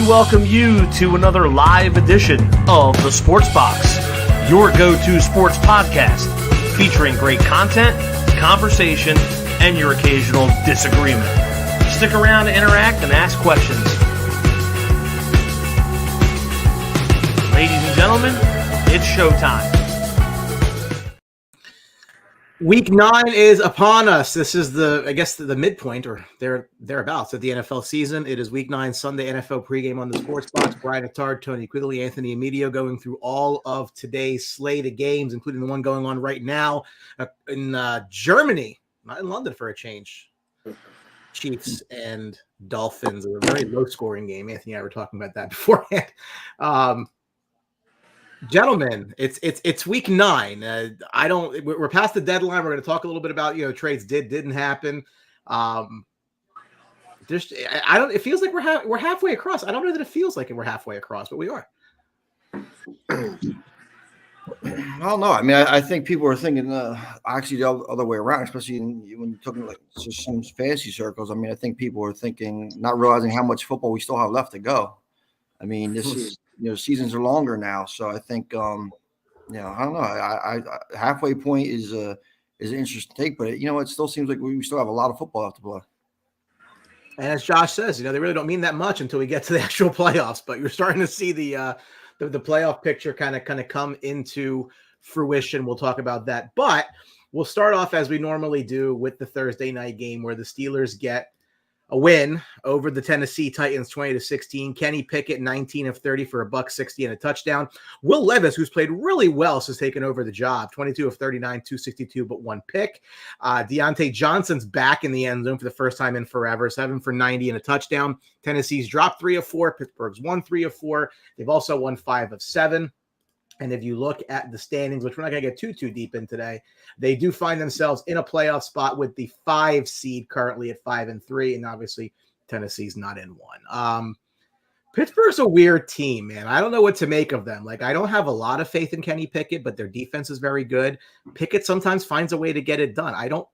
welcome you to another live edition of the Sports Box, your go-to sports podcast featuring great content, conversation, and your occasional disagreement. Stick around to interact and ask questions. Ladies and gentlemen, it's showtime. Week 9 is upon us. This is the midpoint or thereabouts of the NFL season. It is Week 9 Sunday NFL pregame on the Sports Box. Brian Attard, Tony Quigley, Anthony Emilio going through all of today's slate of games, including the one going on right now in Germany, not in London for a change. Chiefs and Dolphins, a very low-scoring game. Anthony and I were talking about that beforehand. Gentlemen, it's week 9. We're past the deadline. We're going to talk a little bit about trades didn't happen. It feels like we're halfway across. I don't know that it feels like we're halfway across, but we are. I don't know. I mean, I think people are thinking actually the other way around, especially when you're talking like just some fantasy circles. I mean, I think people are thinking, not realizing how much football we still have left to go. I mean, this is seasons are longer now, so I think I don't know. I halfway point is an interesting take, but it still seems like we still have a lot of football left to play. And as Josh says, they really don't mean that much until we get to the actual playoffs. But you're starting to see the playoff picture kind of come into fruition. We'll talk about that, but we'll start off as we normally do with the Thursday night game where the Steelers get a win over the Tennessee Titans 20-16. Kenny Pickett 19 of 30 for $160 and a touchdown. Will Levis, who's played really well since taking over the job, 22 of 39, 262, but one pick. Deontay Johnson's back in the end zone for the first time in forever, 7 for 90 and a touchdown. Tennessee's dropped 3 of 4. Pittsburgh's won 3 of 4. They've also won 5 of 7. And if you look at the standings, which we're not going to get too deep in today, they do find themselves in a playoff spot with the 5 seed currently at 5-3, and obviously Tennessee's not in one. Pittsburgh's a weird team, man. I don't know what to make of them. Like, I don't have a lot of faith in Kenny Pickett, but their defense is very good. Pickett sometimes finds a way to get it done. I don't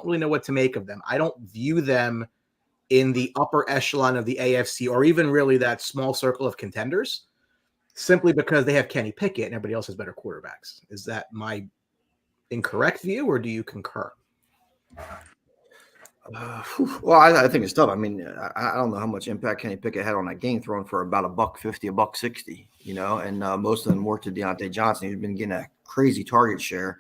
really know what to make of them. I don't view them in the upper echelon of the AFC or even really that small circle of contenders, simply because they have Kenny Pickett and everybody else has better quarterbacks. Is that my incorrect view, or do you concur? Well, I think it's tough. I mean, I don't know how much impact Kenny Pickett had on that game, throwing for about $150, $160, and most of them worked to Deontay Johnson, who's been getting a crazy target share.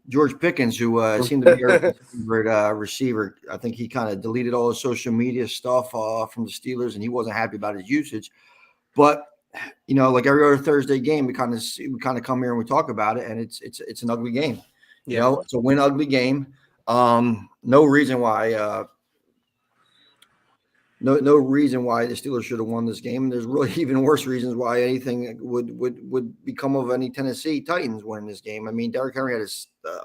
George Pickens, who seemed to be a favorite receiver, I think he kind of deleted all his social media stuff from the Steelers, and he wasn't happy about his usage. But like every other Thursday game, we kind of come here and we talk about it, and it's an ugly game. It's a win ugly game. No reason why no reason why the Steelers should have won this game. There's really even worse reasons why anything would become of any Tennessee Titans winning this game. I mean, Derrick Henry had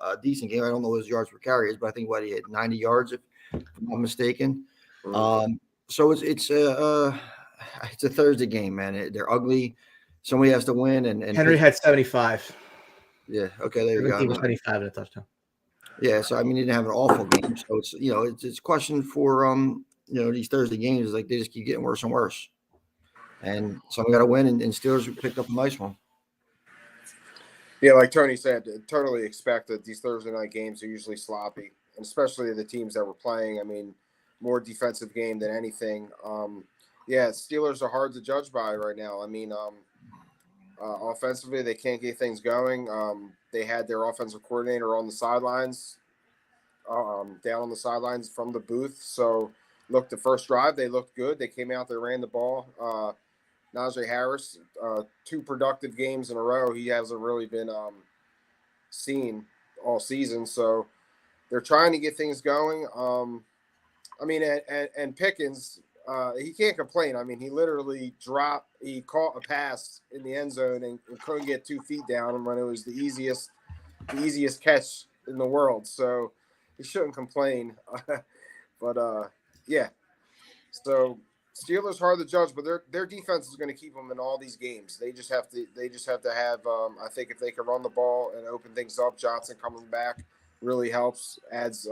a decent game. I don't know what his yards per carry is, but I think he had 90 yards if I'm not mistaken. So it's a Thursday game, man. They're ugly. Somebody has to win. And Henry had 75. Yeah. Okay. There you go. He was 75 and a touchdown. Yeah. So, I mean, he didn't have an awful game. So it's a question for, these Thursday games is like, they just keep getting worse and worse. And someone got to win, and Steelers picked up a nice one. Yeah. Like Tony said, totally expect that these Thursday night games are usually sloppy, and especially the teams that were playing. I mean, more defensive game than anything. Yeah, Steelers are hard to judge by right now. I mean, offensively, they can't get things going. They had their offensive coordinator on the sidelines, down on the sidelines from the booth. So, look, the first drive, they looked good. They came out, they ran the ball. Najee Harris, 2 productive games in a row. He hasn't really been seen all season. So, they're trying to get things going. I mean, and Pickens – he can't complain. I mean, he literally he caught a pass in the end zone and couldn't get 2 feet down when it was the easiest catch in the world. So he shouldn't complain. But yeah. So Steelers hard to judge, but their defense is going to keep them in all these games. They just have to have I think if they can run the ball and open things up, Johnson coming back really helps, adds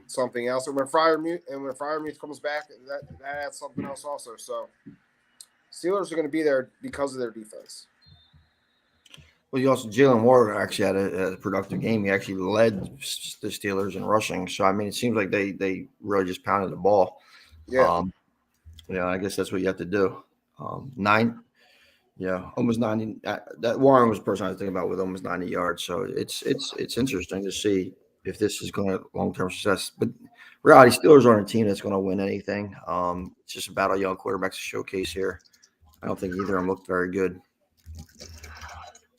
something else. And when Freiermuth comes back, that adds something else also. So Steelers are going to be there because of their defense. Well, Jalen Warren actually had a productive game. He actually led the Steelers in rushing. So I mean, it seems like they really just pounded the ball. Yeah. I guess that's what you have to do. Almost 90. That Warren was the person I was thinking about with almost 90 yards. So it's interesting to see if this is going to long-term success. But reality, Steelers aren't a team that's going to win anything. It's just about a young quarterbacks to showcase here. I don't think either of them looked very good.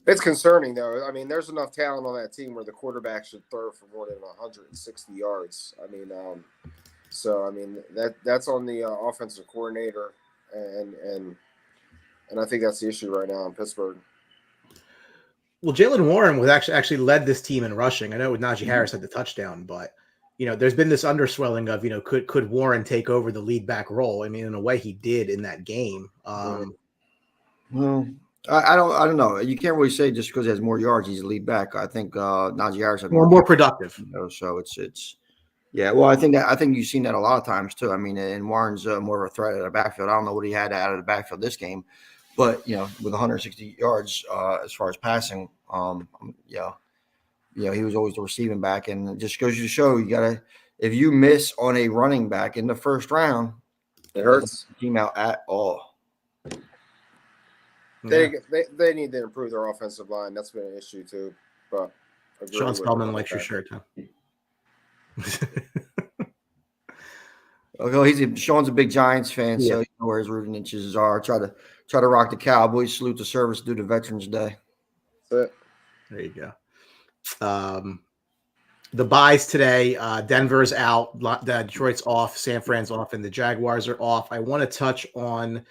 It's concerning, though. I mean, there's enough talent on that team where the quarterback should throw for more than 160 yards. I mean, that's on the offensive coordinator, and I think that's the issue right now in Pittsburgh. Well, Jalen Warren was actually led this team in rushing. I know Najee Harris had the touchdown, but there's been this underswelling of could Warren take over the lead back role? I mean, in a way, he did in that game. Well, I don't know. You can't really say just because he has more yards, he's a lead back. I think Najee Harris had more productive. So it's yeah. Well, I think you've seen that a lot of times too. I mean, and Warren's more of a threat at the backfield. I don't know what he had out of the backfield this game, but with 160 yards as far as passing, he was always the receiving back, and it just goes to show you gotta, if you miss on a running back in the first round, it hurts the team out at all. They need to improve their offensive line. That's been an issue too. But Sean Spellman likes your shirt, huh? Okay, Sean's a big Giants fan, so you know where his rooting inches are. Try to rock the Cowboys. Salute the service due to Veterans Day. That's it. There you go. The buys today, Denver's out, Detroit's off, San Fran's off, and the Jaguars are off. I want to touch on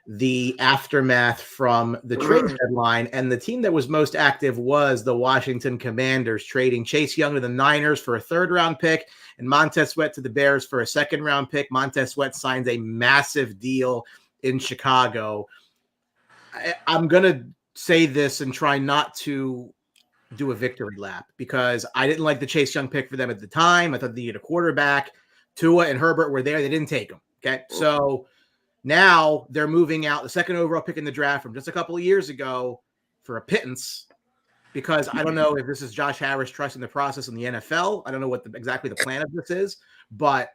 the aftermath from the trade deadline, and the team that was most active was the Washington Commanders, trading Chase Young to the Niners for a third-round pick and Montez Sweat to the Bears for a second-round pick. Montez Sweat signs a massive deal in Chicago. I'm going to say this and try not to do a victory lap because I didn't like the Chase Young pick for them at the time. I thought they needed a quarterback. Tua and Herbert were there. They didn't take them. Okay, so now they're moving out the second overall pick in the draft from just a couple of years ago for a pittance because I don't know if this is Josh Harris trusting the process in the NFL. I don't know what exactly the plan of this is, but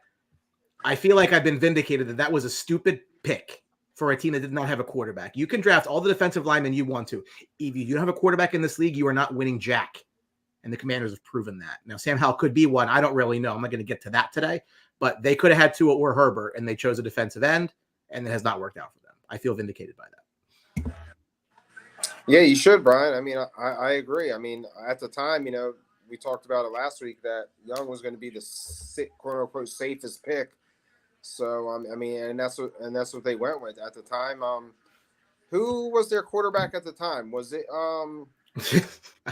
I feel like I've been vindicated that was a stupid pick for a team that did not have a quarterback. You can draft all the defensive linemen you want to. If you don't have a quarterback in this league, you are not winning jack. And the Commanders have proven that. Now, Sam Howell could be one. I don't really know. I'm not going to get to that today. But they could have had Tua or Herbert, and they chose a defensive end, and it has not worked out for them. I feel vindicated by that. Yeah, you should, Brian. I mean, I agree. I mean, at the time, we talked about it last week that Young was going to be the quote unquote safest pick. So I mean, and that's what they went with at the time. Who was their quarterback at the time? Was it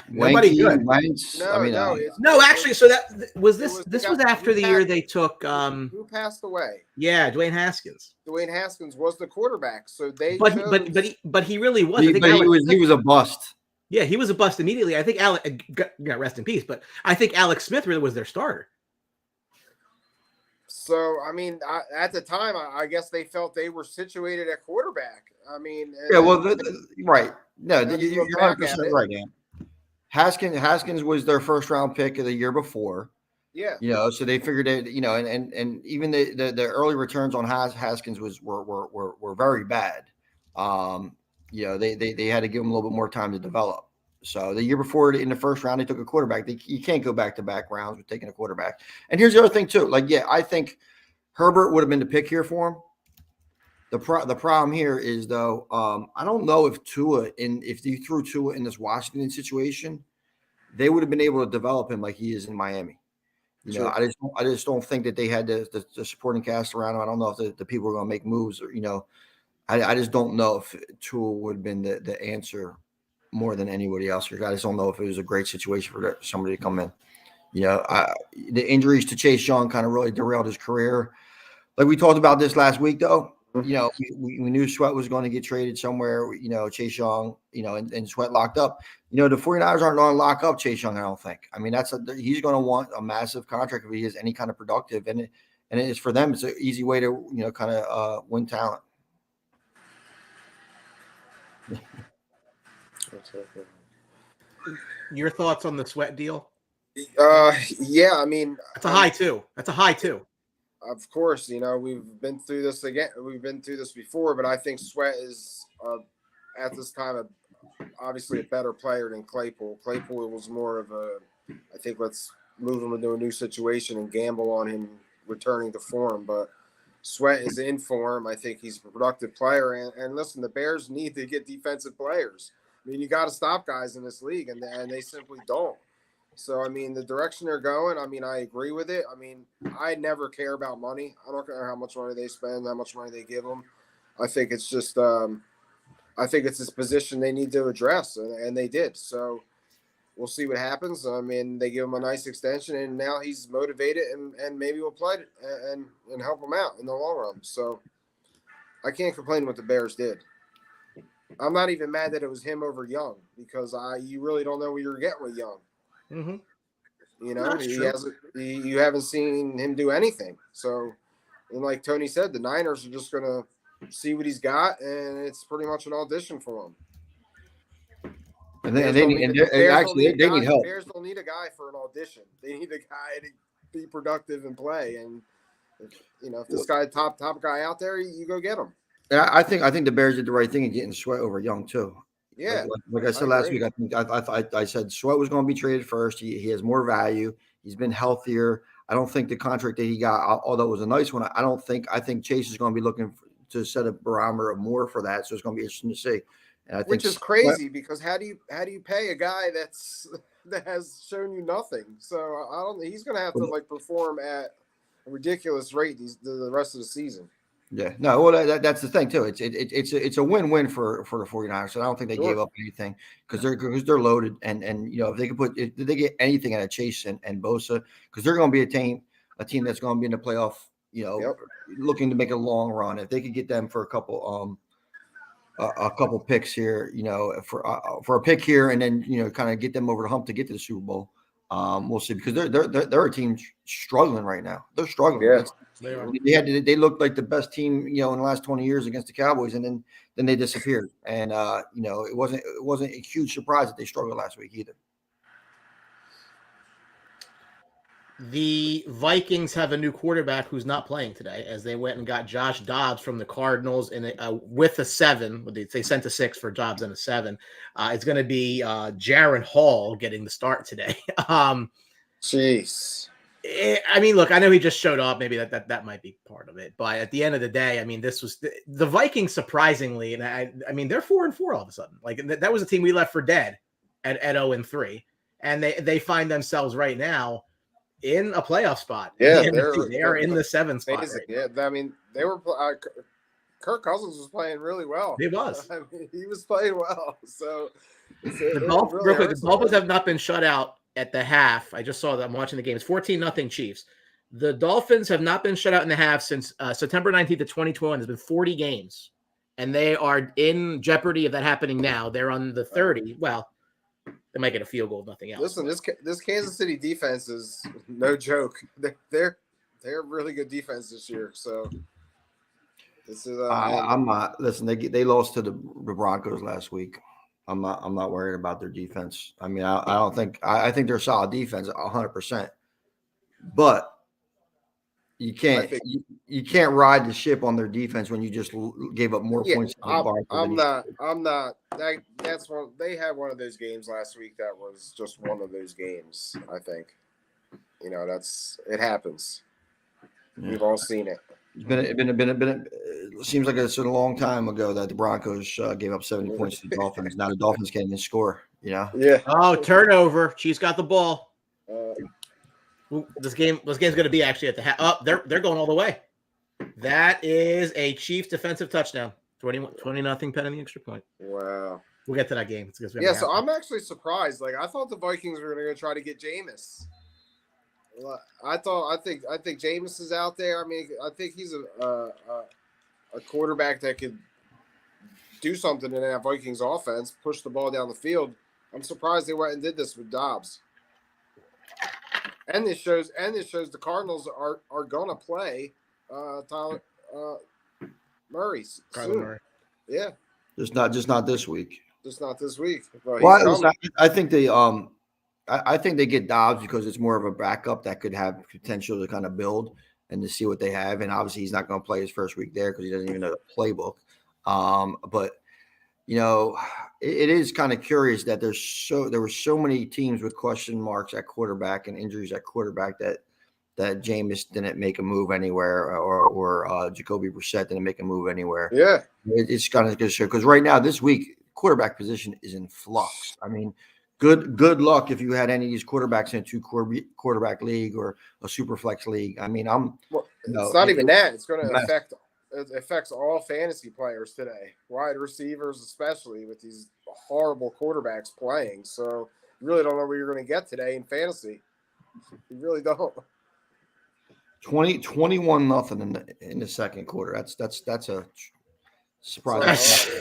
nobody good? No, actually, so that was this. This was after the year they took. Who passed away? Yeah, Dwayne Haskins. Dwayne Haskins was the quarterback, so they. But he really was. He was a bust. Yeah, he was a bust immediately. I think Alex, rest in peace. But I think Alex Smith really was their starter. So, I mean, at the time, I guess they felt they were situated at quarterback. I mean, right. No, you're 100% right, Dan. Haskins was their first round pick of the year before. Yeah. So they figured it, and even the early returns on Haskins were very bad. They had to give him a little bit more time to develop. So the year before in the first round, they took a quarterback. You can't go back-to-back rounds with taking a quarterback. And here's the other thing too. I think Herbert would have been the pick here for him. The problem here is though, I don't know if if you threw Tua in this Washington situation, they would have been able to develop him like he is in Miami. Sure. I just don't think that they had the supporting cast around him. I don't know if the people were going to make moves or I just don't know if Tua would have been the answer more than anybody else. I just don't know if it was a great situation for somebody to come in. The injuries to Chase Young kind of really derailed his career. Like we talked about this last week, though. you know, we knew Sweat was going to get traded somewhere, you know, Chase Young, you know, and Sweat locked up. You know, the 49ers aren't going to lock up Chase Young, I don't think. I mean, he's going to want a massive contract if he is any kind of productive. And it's for them, it's an easy way to, you know, kind of win talent. Your thoughts on the Sweat deal? Yeah, I mean, that's a high too. That's a high too. Of course, you know, we've been through this again. We've been through this before, but I think Sweat is at this time obviously a better player than Claypool. Claypool was more of I think let's move him into a new situation and gamble on him returning to form. But Sweat is in form. I think he's a productive player. And listen, the Bears need to get defensive players. I mean, you got to stop guys in this league, and they simply don't. So, I mean, the direction they're going, I mean, I agree with it. I mean, I never care about money. I don't care how much money they spend, how much money they give them. I think it's just I think it's this position they need to address, and they did. So we'll see what happens. I mean, they give him a nice extension, and now he's motivated, and maybe we'll play and help him out in the long run. So I can't complain what the Bears did. I'm not even mad that it was him over Young, because you really don't know what you're getting with Young. Mm-hmm. You know, you haven't seen him do anything. So, and like Tony said, the Niners are just going to see what he's got, and it's pretty much an audition for him. And they need help. Bears don't need a guy for an audition. They need a guy to be productive and play. And, you know, if this guy top guy out there, you go get him. Yeah, I think the Bears did the right thing in getting Sweat over Young too. Yeah, like I said last week, I said Sweat was going to be traded first. He has more value. He's been healthier. I don't think the contract that he got, although it was a nice one, I think Chase is going to be looking to set a barometer of more for that. So it's going to be interesting to see. And I think which is crazy, because how do you pay a guy that has shown you nothing? So he's going to have to like perform at a ridiculous rate the rest of the season. Yeah, no, well, that's the thing too. It's a win-win for the 49ers. So I don't think they gave up anything, because they're loaded, and you know, if they get anything out of Chase and Bosa, because they're going to be a team that's going to be in the playoff, you know, looking to make a long run. If they could get them for a couple picks here, you know, for a pick here, and then, you know, kind of get them over the hump to get to the Super Bowl. We'll see, because they're a team struggling right now. They're struggling. Yeah. They looked like the best team, you know, in the last 20 years against the Cowboys, and then they disappeared. And you know, it wasn't a huge surprise that they struggled last week either. The Vikings have a new quarterback who's not playing today, as they went and got Josh Dobbs from the Cardinals, and with a 7. They sent a 6 for Dobbs and a 7. It's going to be Jaron Hall getting the start today. Jeez. I mean, look, I know he just showed up. Maybe that might be part of it. But at the end of the day, I mean, this was the Vikings, surprisingly, and I mean, they're 4-4 all of a sudden. Like, that was a team we left for dead at 0-3, and they find themselves right now in a playoff spot. Yeah, they are in the 7th spot. Right, yeah, I mean, they were. Kirk Cousins was playing really well. He was. I mean, he was playing well. So the Dolphins have not been shut out at the half. I just saw that. I'm watching the game. It's 14-0 Chiefs. The Dolphins have not been shut out in the half since September 19th of 2021. There's been 40 games, and they are in jeopardy of that happening now. They're on the 30. Well, they might get a field goal, nothing else. Listen, this Kansas City defense is no joke. They're a really good defense this year. So this is. I'm not. Listen, they lost to the Broncos last week. I'm not worried about their defense. I mean, I don't think I think they're a solid defense, 100%. But you can't ride the ship on their defense when you just gave up more points. I'm not. That's one. They had one of those games last week that was just one of those games. I think, you know, it happens. Yeah. We've all seen it. It seems like it's a long time ago that the Broncos gave up 70 points to the Dolphins. Now the Dolphins can't even score. You know. Yeah. Oh, turnover. Chiefs got the ball. This game's going to be actually at the half. Oh, they're going all the way. That is a Chiefs defensive touchdown. 20-0 Penn in the extra point. Wow. We'll get to that game. So I'm actually surprised. Like, I thought the Vikings were going to try to get Jameis. I think Jameis is out there. I mean, I think he's a quarterback that could do something in that Vikings offense, push the ball down the field. I'm surprised they went and did this with Dobbs. And this shows the Cardinals are gonna play Tyler Murray soon. Murray. Yeah. Just not this week. Just not this week. Well, I think they get Dobbs because it's more of a backup that could have potential to kind of build and to see what they have. And obviously he's not going to play his first week there because he doesn't even know the playbook. But you know, it is kind of curious that there were so many teams with question marks at quarterback and injuries at quarterback that Jameis didn't make a move anywhere or Jacoby Brissett didn't make a move anywhere. Yeah. It's kind of good show because right now this week quarterback position is in flux. I mean, good luck if you had any of these quarterbacks in a 2 quarterback league or a super flex league. I mean, it's not even that. It's going to affects all fantasy players today, wide receivers especially, with these horrible quarterbacks playing. So you really don't know where you're going to get today in fantasy. You really don't. 21-0 in the second quarter. That's a surprise.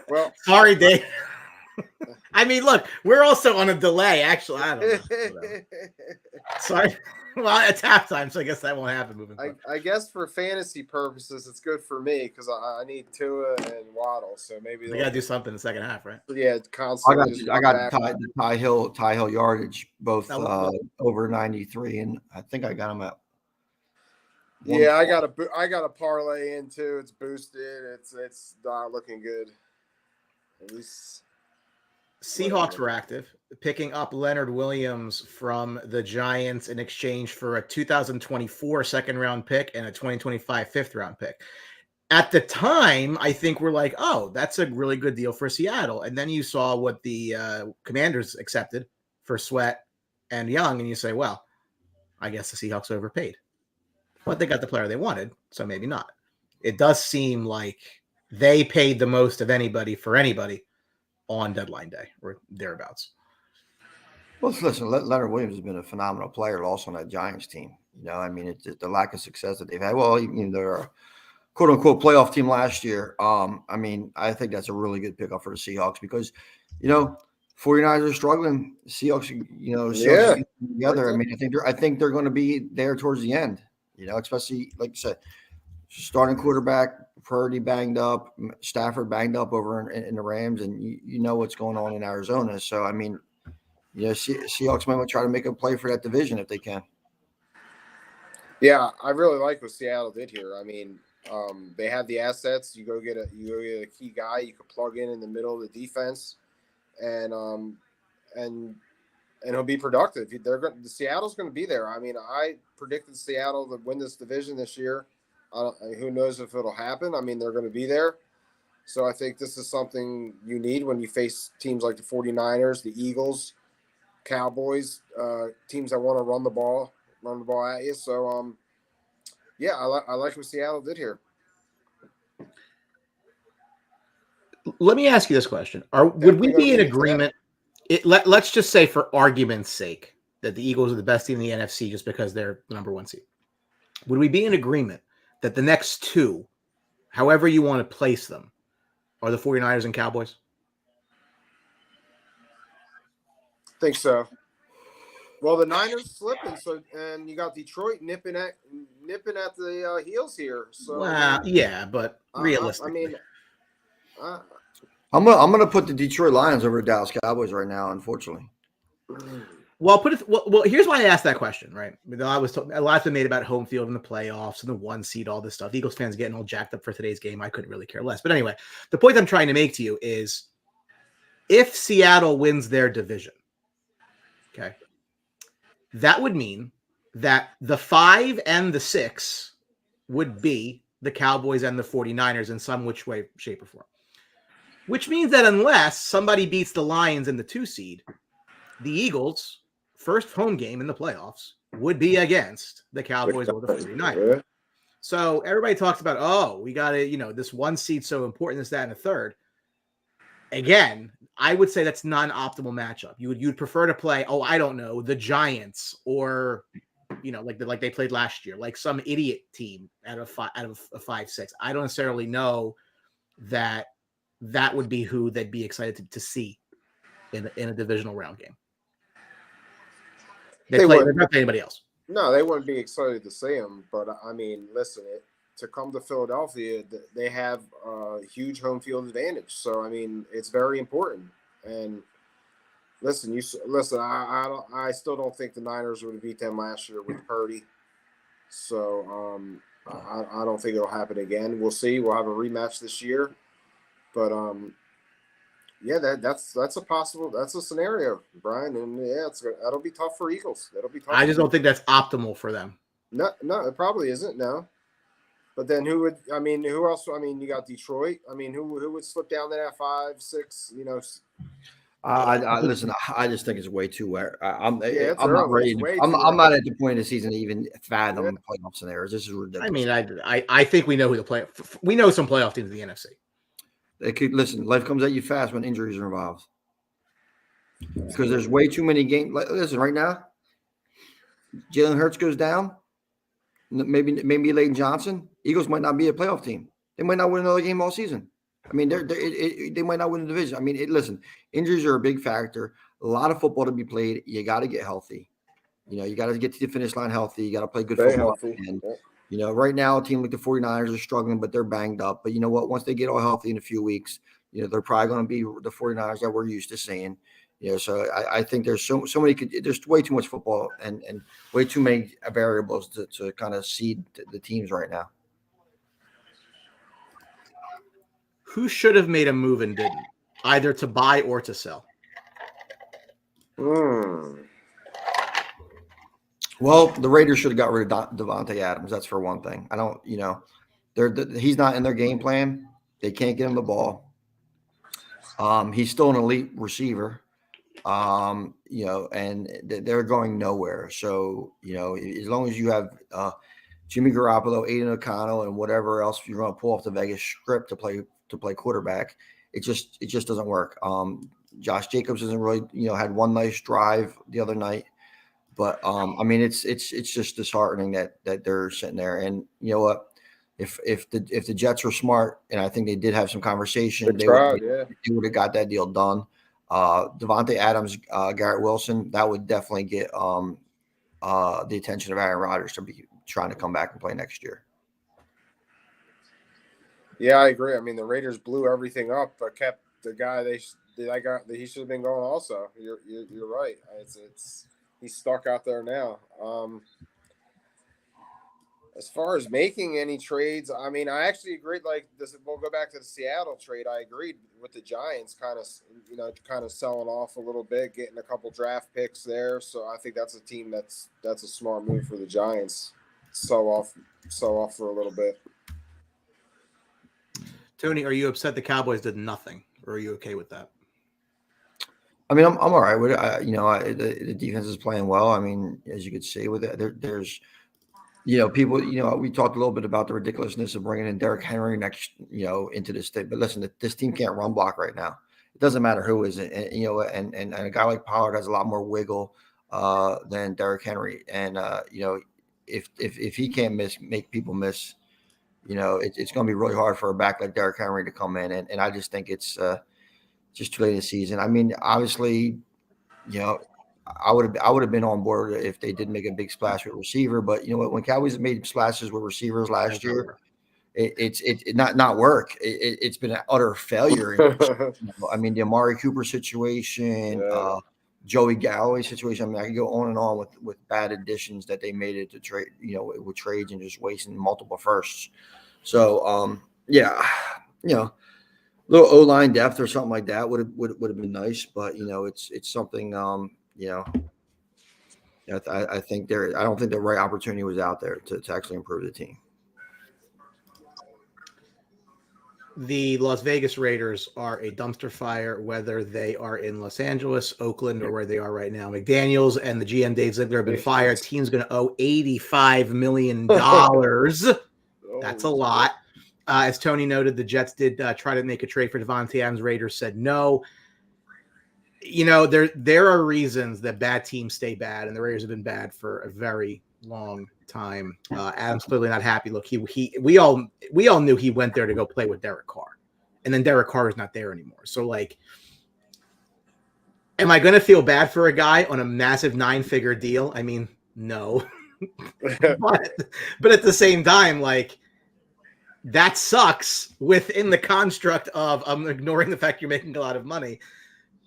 Well, sorry, Dave. I mean, look, we're also on a delay. Actually, I don't know. Sorry. Well, it's halftime, so I guess that won't happen moving forward. I guess for fantasy purposes, it's good for me because I need Tua and Waddle. So maybe they got to do something in the second half, right? Yeah, constantly. I got the Ty Hill yardage both over 93, and I think I got them at. Yeah, I got a parlay in too. It's boosted. It's not looking good. At least Seahawks were active, picking up Leonard Williams from the Giants in exchange for a 2024 second-round pick and a 2025 fifth-round pick. At the time, I think we're like, oh, that's a really good deal for Seattle. And then you saw what the Commanders accepted for Sweat and Young, and you say, well, I guess the Seahawks overpaid. But they got the player they wanted, so maybe not. It does seem like they paid the most of anybody for anybody on deadline day or thereabouts. Well, listen, Leonard Williams has been a phenomenal player also on that Giants team. You know, I mean, it's the lack of success that they've had. Well, you know, they're a quote-unquote playoff team last year. I mean, I think that's a really good pickup for the Seahawks because, you know, 49ers are struggling. Seahawks, you know, together. I mean, I think they're going to be there towards the end. You know, especially like you said, starting quarterback, Purdy banged up, Stafford banged up over in the Rams, and you know what's going on in Arizona. So, I mean, you know, Seahawks might try to make a play for that division if they can. Yeah, I really like what Seattle did here. I mean, they have the assets. You go get a key guy you could plug in the middle of the defense, and he'll be productive. Seattle's going to be there. I mean, I predicted Seattle to win this division this year. Who knows if it'll happen? I mean, they're going to be there. So I think this is something you need when you face teams like the 49ers, the Eagles, Cowboys, teams that want to run the ball at you. So, yeah, I like what Seattle did here. Let me ask you this question. Would we be in agreement? Let's just say for argument's sake that the Eagles are the best team in the NFC just because they're the number 1 seed. Would we be in agreement that the next 2, however you want to place them, are the 49ers and Cowboys? I think so. Well, the Niners slipping, and you got Detroit nipping at the heels here. So, well, yeah, but realistically, I mean, I'm gonna put the Detroit Lions over the Dallas Cowboys right now, unfortunately. Well, here's why I asked that question, right? A lot's been made about home field in the playoffs and the 1 seed, all this stuff. Eagles fans getting all jacked up for today's game. I couldn't really care less. But anyway, the point I'm trying to make to you is if Seattle wins their division, okay, that would mean that the 5 and the 6 would be the Cowboys and the 49ers in some which way, shape, or form. Which means that unless somebody beats the Lions in the 2 seed, the Eagles' first home game in the playoffs would be against the Cowboys or the 49ers. So everybody talks about, we got to, this 1 seed so important, this, that, and a third. Again, I would say that's not an optimal matchup. You'd prefer to play, I don't know, the Giants or like they played last year, like some idiot team out of a 5-6. I don't necessarily know that would be who they'd be excited to see in a divisional round game. They're not playing anybody else. No, they wouldn't be excited to see him. But I mean, listen, to come to Philadelphia, they have a huge home field advantage. So I mean, it's very important. And listen, I still don't think the Niners would have beat them last year with Purdy. So I don't think it'll happen again. We'll see. We'll have a rematch this year. But yeah, that's a scenario, Brian, and yeah, that'll be tough for Eagles. That'll be tough. I just don't think that's optimal for them. No, it probably isn't. No, but then who else? I mean, you got Detroit. I mean, who would slip down to that 5-6? You know. Listen. I just think it's way too wet. I'm not ready. I'm not at the point of the season to even fathom playoff scenarios. This is ridiculous. I mean, I think we know who we know some playoff teams in the NFC. They could listen. Life comes at you fast when injuries are involved, because there's way too many games. Listen, right now, Jalen Hurts goes down. Maybe Leighton Johnson. Eagles might not be a playoff team. They might not win another game all season. I mean, they might not win the division. I mean, listen, injuries are a big factor. A lot of football to be played. You got to get healthy. You got to get to the finish line healthy. You got to play good football. And, right now, a team like the 49ers are struggling, but they're banged up. But you know what? Once they get all healthy in a few weeks, they're probably going to be the 49ers that we're used to seeing. So I think there's so many. There's way too much football and way too many variables to kind of seed the teams right now. Who should have made a move and didn't, either to buy or to sell? Well, the Raiders should have got rid of Devontae Adams. That's for one thing. I don't, he's not in their game plan. They can't get him the ball. He's still an elite receiver, and they're going nowhere. So, as long as you have Jimmy Garoppolo, Aiden O'Connell, and whatever else you're going to pull off the Vegas script to play quarterback, it just doesn't work. Josh Jacobs isn't really, had one nice drive the other night. But I mean, it's just disheartening that they're sitting there. And you know what? If the Jets were smart, and I think they did have some conversation, they would have got that deal done. Devontae Adams, Garrett Wilson, that would definitely get the attention of Aaron Rodgers to be trying to come back and play next year. Yeah, I agree. I mean, the Raiders blew everything up, but kept the guy he should have been going. Also, you're right. He's stuck out there now. As far as making any trades, I mean, I actually agreed. Like this, we'll go back to the Seattle trade. I agreed with the Giants, kind of selling off a little bit, getting a couple draft picks there. So I think that's a team that's a smart move for the Giants. Sell off for a little bit. Tony, are you upset the Cowboys did nothing, or are you okay with that? I mean, I'm all right with it. The defense is playing well. I mean, as you could see with it, there's people. We talked a little bit about the ridiculousness of bringing in Derrick Henry into this thing. But listen, this team can't run block right now. It doesn't matter who is it. And a guy like Pollard has a lot more wiggle than Derrick Henry. And if he can't make people miss, it's going to be really hard for a back like Derrick Henry to come in. And I just think it's just too late in the season. I mean, obviously, I would have been on board if they did make a big splash with receiver. But you know what? When Cowboys made splashes with receivers last year, it not work. It's been an utter failure. I mean, the Amari Cooper situation, Joey Galloway situation. I mean, I could go on and on with bad additions that they made it to trade. With trades and just wasting multiple firsts. So little O-line depth or something like that would have been nice, but it's something I think I don't think the right opportunity was out there to actually improve the team. The Las Vegas Raiders are a dumpster fire, whether they are in Los Angeles, Oakland, or where they are right now. McDaniels and the GM Dave Ziegler have been fired. Team's going to owe $85 million. That's a lot. As Tony noted, the Jets did try to make a trade for Devontae Adams. Raiders said no. There are reasons that bad teams stay bad, and the Raiders have been bad for a very, long time. Adam's clearly not happy. Look, we all knew he went there to go play with Derek Carr, and then Derek Carr is not there anymore. So like, am I going to feel bad for a guy on a massive 9-figure deal? I mean, no, but at the same time, like, that sucks within the construct of I'm ignoring the fact you're making a lot of money.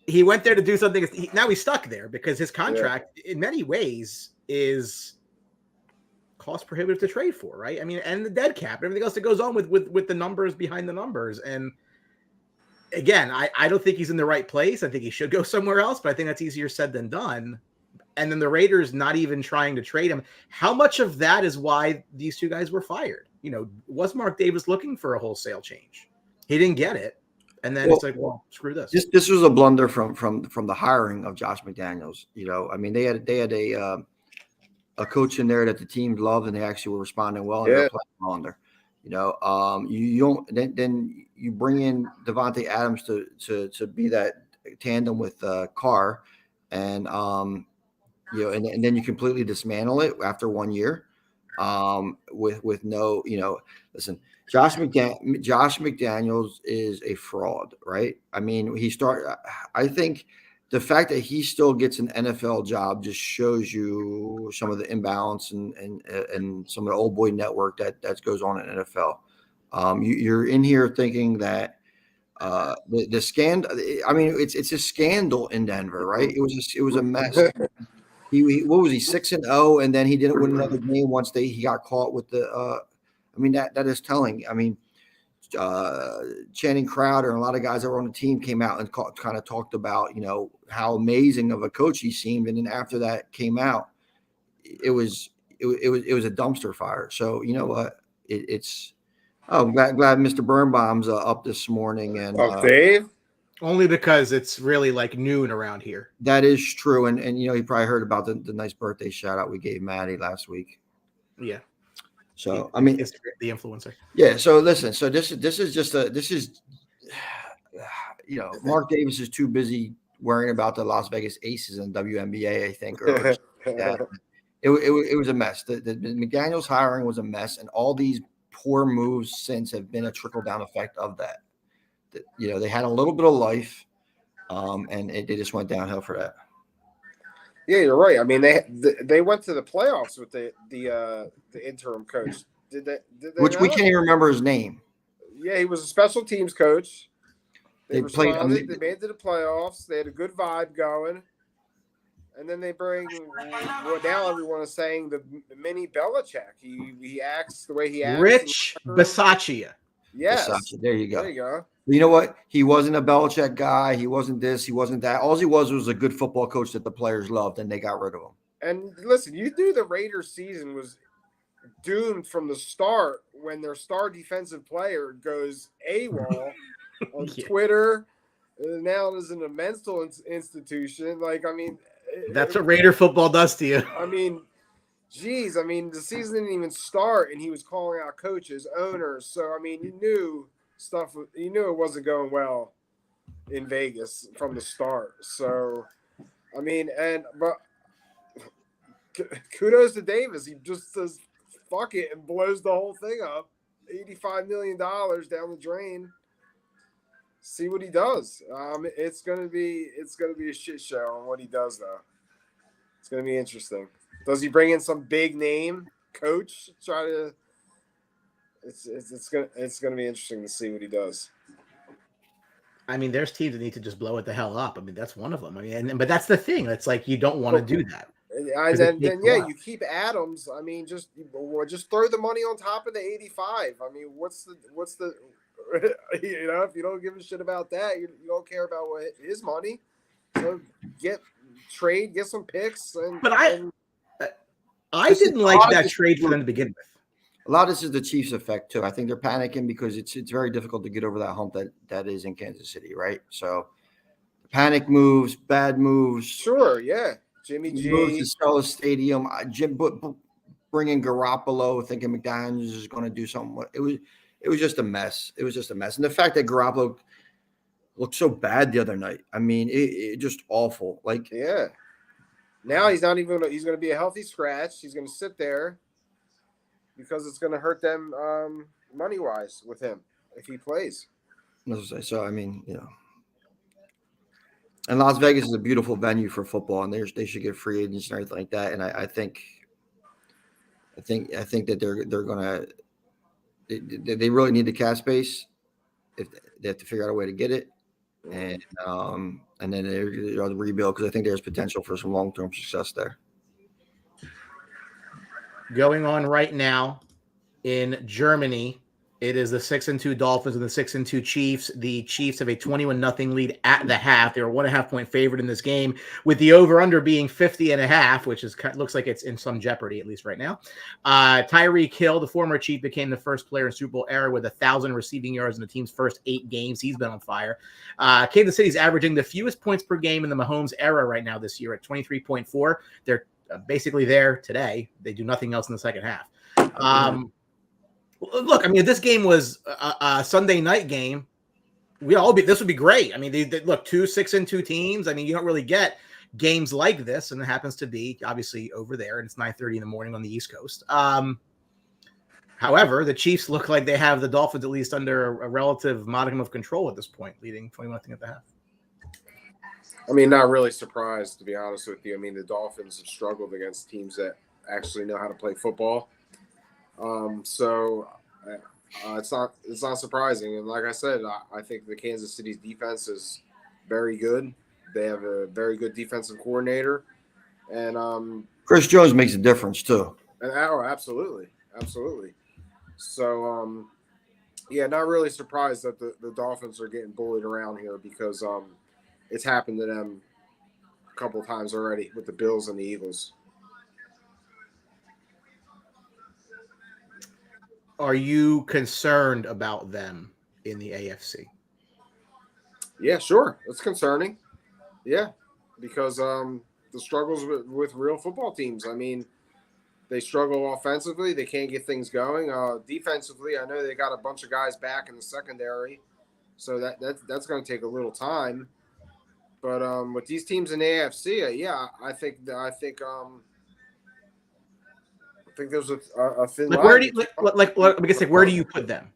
He went there to do something. Now he's stuck there because his contract, in many ways, is cost prohibitive to trade for, right? I mean, and the dead cap, and everything else that goes on with the numbers behind the numbers. And again, I don't think he's in the right place. I think he should go somewhere else, but I think that's easier said than done. And then the Raiders not even trying to trade him. How much of that is why these two guys were fired? You know, was Mark Davis looking for a wholesale change? He didn't get it. And then it's like, well, screw this. This was a blunder from the hiring of Josh McDaniels. You know, I mean, they had a coach in there that the team loved, and they actually were responding well, and they're playing under. You know, you don't then you bring in Devontae Adams to be that tandem with Carr, and you know, and then you completely dismantle it after 1 year, with no, you know, listen. Josh McDaniels is a fraud, right? I mean, I think the fact that he still gets an NFL job just shows you some of the imbalance and some of the old boy network that goes on in NFL. You're in here thinking that the scandal. I mean, it's a scandal in Denver, right? It was a mess. What was he 6-0, and then he didn't win another game once he got caught with the. I mean, that is telling. I mean, Channing Crowder and a lot of guys that were on the team came out and kind of talked about, you know, how amazing of a coach he seemed, and then after that came out, it was a dumpster fire. So you know what? I'm glad Mr. Birnbaum's up this morning, and Dave. Only because it's really like noon around here. That is true, and you know, he probably heard about the nice birthday shout out we gave Maddie last week. Yeah. So I mean, it's the influencer. Yeah. So listen. So this is you know, Mark Davis is too busy worrying about the Las Vegas Aces and WNBA. I think, or that. It was a mess. The McDaniels hiring was a mess, and all these poor moves since have been a trickle down effect of that. You know, they had a little bit of life, and they just went downhill for that. Yeah, you're right. I mean, they went to the playoffs with the interim coach. Did they Which we can't even remember his name. Yeah, he was a special teams coach. They played. They made it to the playoffs. They had a good vibe going, and then they bring what now everyone is saying the mini Belichick. He acts the way he acts. Rich Bisaccia. Yes, Bisaccia. There you go. There you go. You know what? He wasn't a Belichick guy. He wasn't this. He wasn't that. All he was a good football coach that the players loved, and they got rid of him. And listen, you knew the Raiders season was doomed from the start when their star defensive player goes AWOL on Twitter. Now it is an mental institution. Like, I mean, that's what Raider football does to you. I mean, geez, I mean, the season didn't even start, and he was calling out coaches, owners. So, I mean, you knew it wasn't going well in Vegas from the start. So, I mean, but kudos to Davis. He just says, fuck it, and blows the whole thing up. $85 million down the drain. See what he does. It's gonna be a shit show on what he does, though. It's gonna be interesting. Does he bring in some big name coach? It's gonna be interesting to see what he does. I mean, there's teams that need to just blow it the hell up. I mean, that's one of them. I mean, but that's the thing. It's like you don't want to do that. And then you keep Adams. I mean, just throw the money on top of the 85. I mean, what's the you know, if you don't give a shit about that, you don't care about his money. So get some picks. I didn't like that trade for them to begin with. A lot of this is the Chiefs' effect too. I think they're panicking because it's very difficult to get over that hump that is in Kansas City, right? So panic moves, bad moves. Sure, yeah. Jimmy G moves to sell a stadium. Bringing Garoppolo, thinking McDaniels is going to do something. It was just a mess. It was just a mess. And the fact that Garoppolo looked so bad the other night. I mean, it just awful. Like, yeah. Now he's not even. He's going to be a healthy scratch. He's going to sit there because it's going to hurt them money wise with him if he plays. So I mean, and Las Vegas is a beautiful venue for football, and they should get free agents and everything like that. And I think that they're gonna they really need the cap space if they have to figure out a way to get it, and then they're the rebuild, because I think there's potential for some long-term success there. Going on right now in Germany, it is the 6-2 Dolphins and the 6-2 Chiefs. The Chiefs have a 21-0 lead at the half. They were 1.5 point favorite in this game, with the over/under being 50.5, which looks like it's in some jeopardy, at least right now. Tyreek Hill, the former Chief, became the first player in Super Bowl era with 1,000 receiving yards in the team's first 8 games. He's been on fire. Kansas City's averaging the fewest points per game in the Mahomes era right now this year at 23.4. They're basically there today. They do nothing else in the second half. Look, I mean, if this game was a Sunday night game, this would be great. I mean, they look, 2 6-2 teams. I mean, you don't really get games like this, and it happens to be obviously over there, and it's 9:30 in the morning on the East Coast. However, the Chiefs look like they have the Dolphins at least under a relative modicum of control at this point, leading 21-0 at the half. I mean, not really surprised, to be honest with you. I mean, the Dolphins have struggled against teams that actually know how to play football. So it's not surprising. And like I said, I think the Kansas City's defense is very good. They have a very good defensive coordinator, and Chris Jones makes a difference too. Absolutely. So not really surprised that the Dolphins are getting bullied around here, because it's happened to them a couple of times already with the Bills and the Eagles. Are you concerned about them in the AFC? Yeah, sure. It's concerning. Yeah, because the struggles with real football teams. I mean, they struggle offensively. They can't get things going. Defensively, I know they got a bunch of guys back in the secondary, so that's going to take a little time. But with these teams in the AFC, I think there's a thin line. Where do you where do you put them?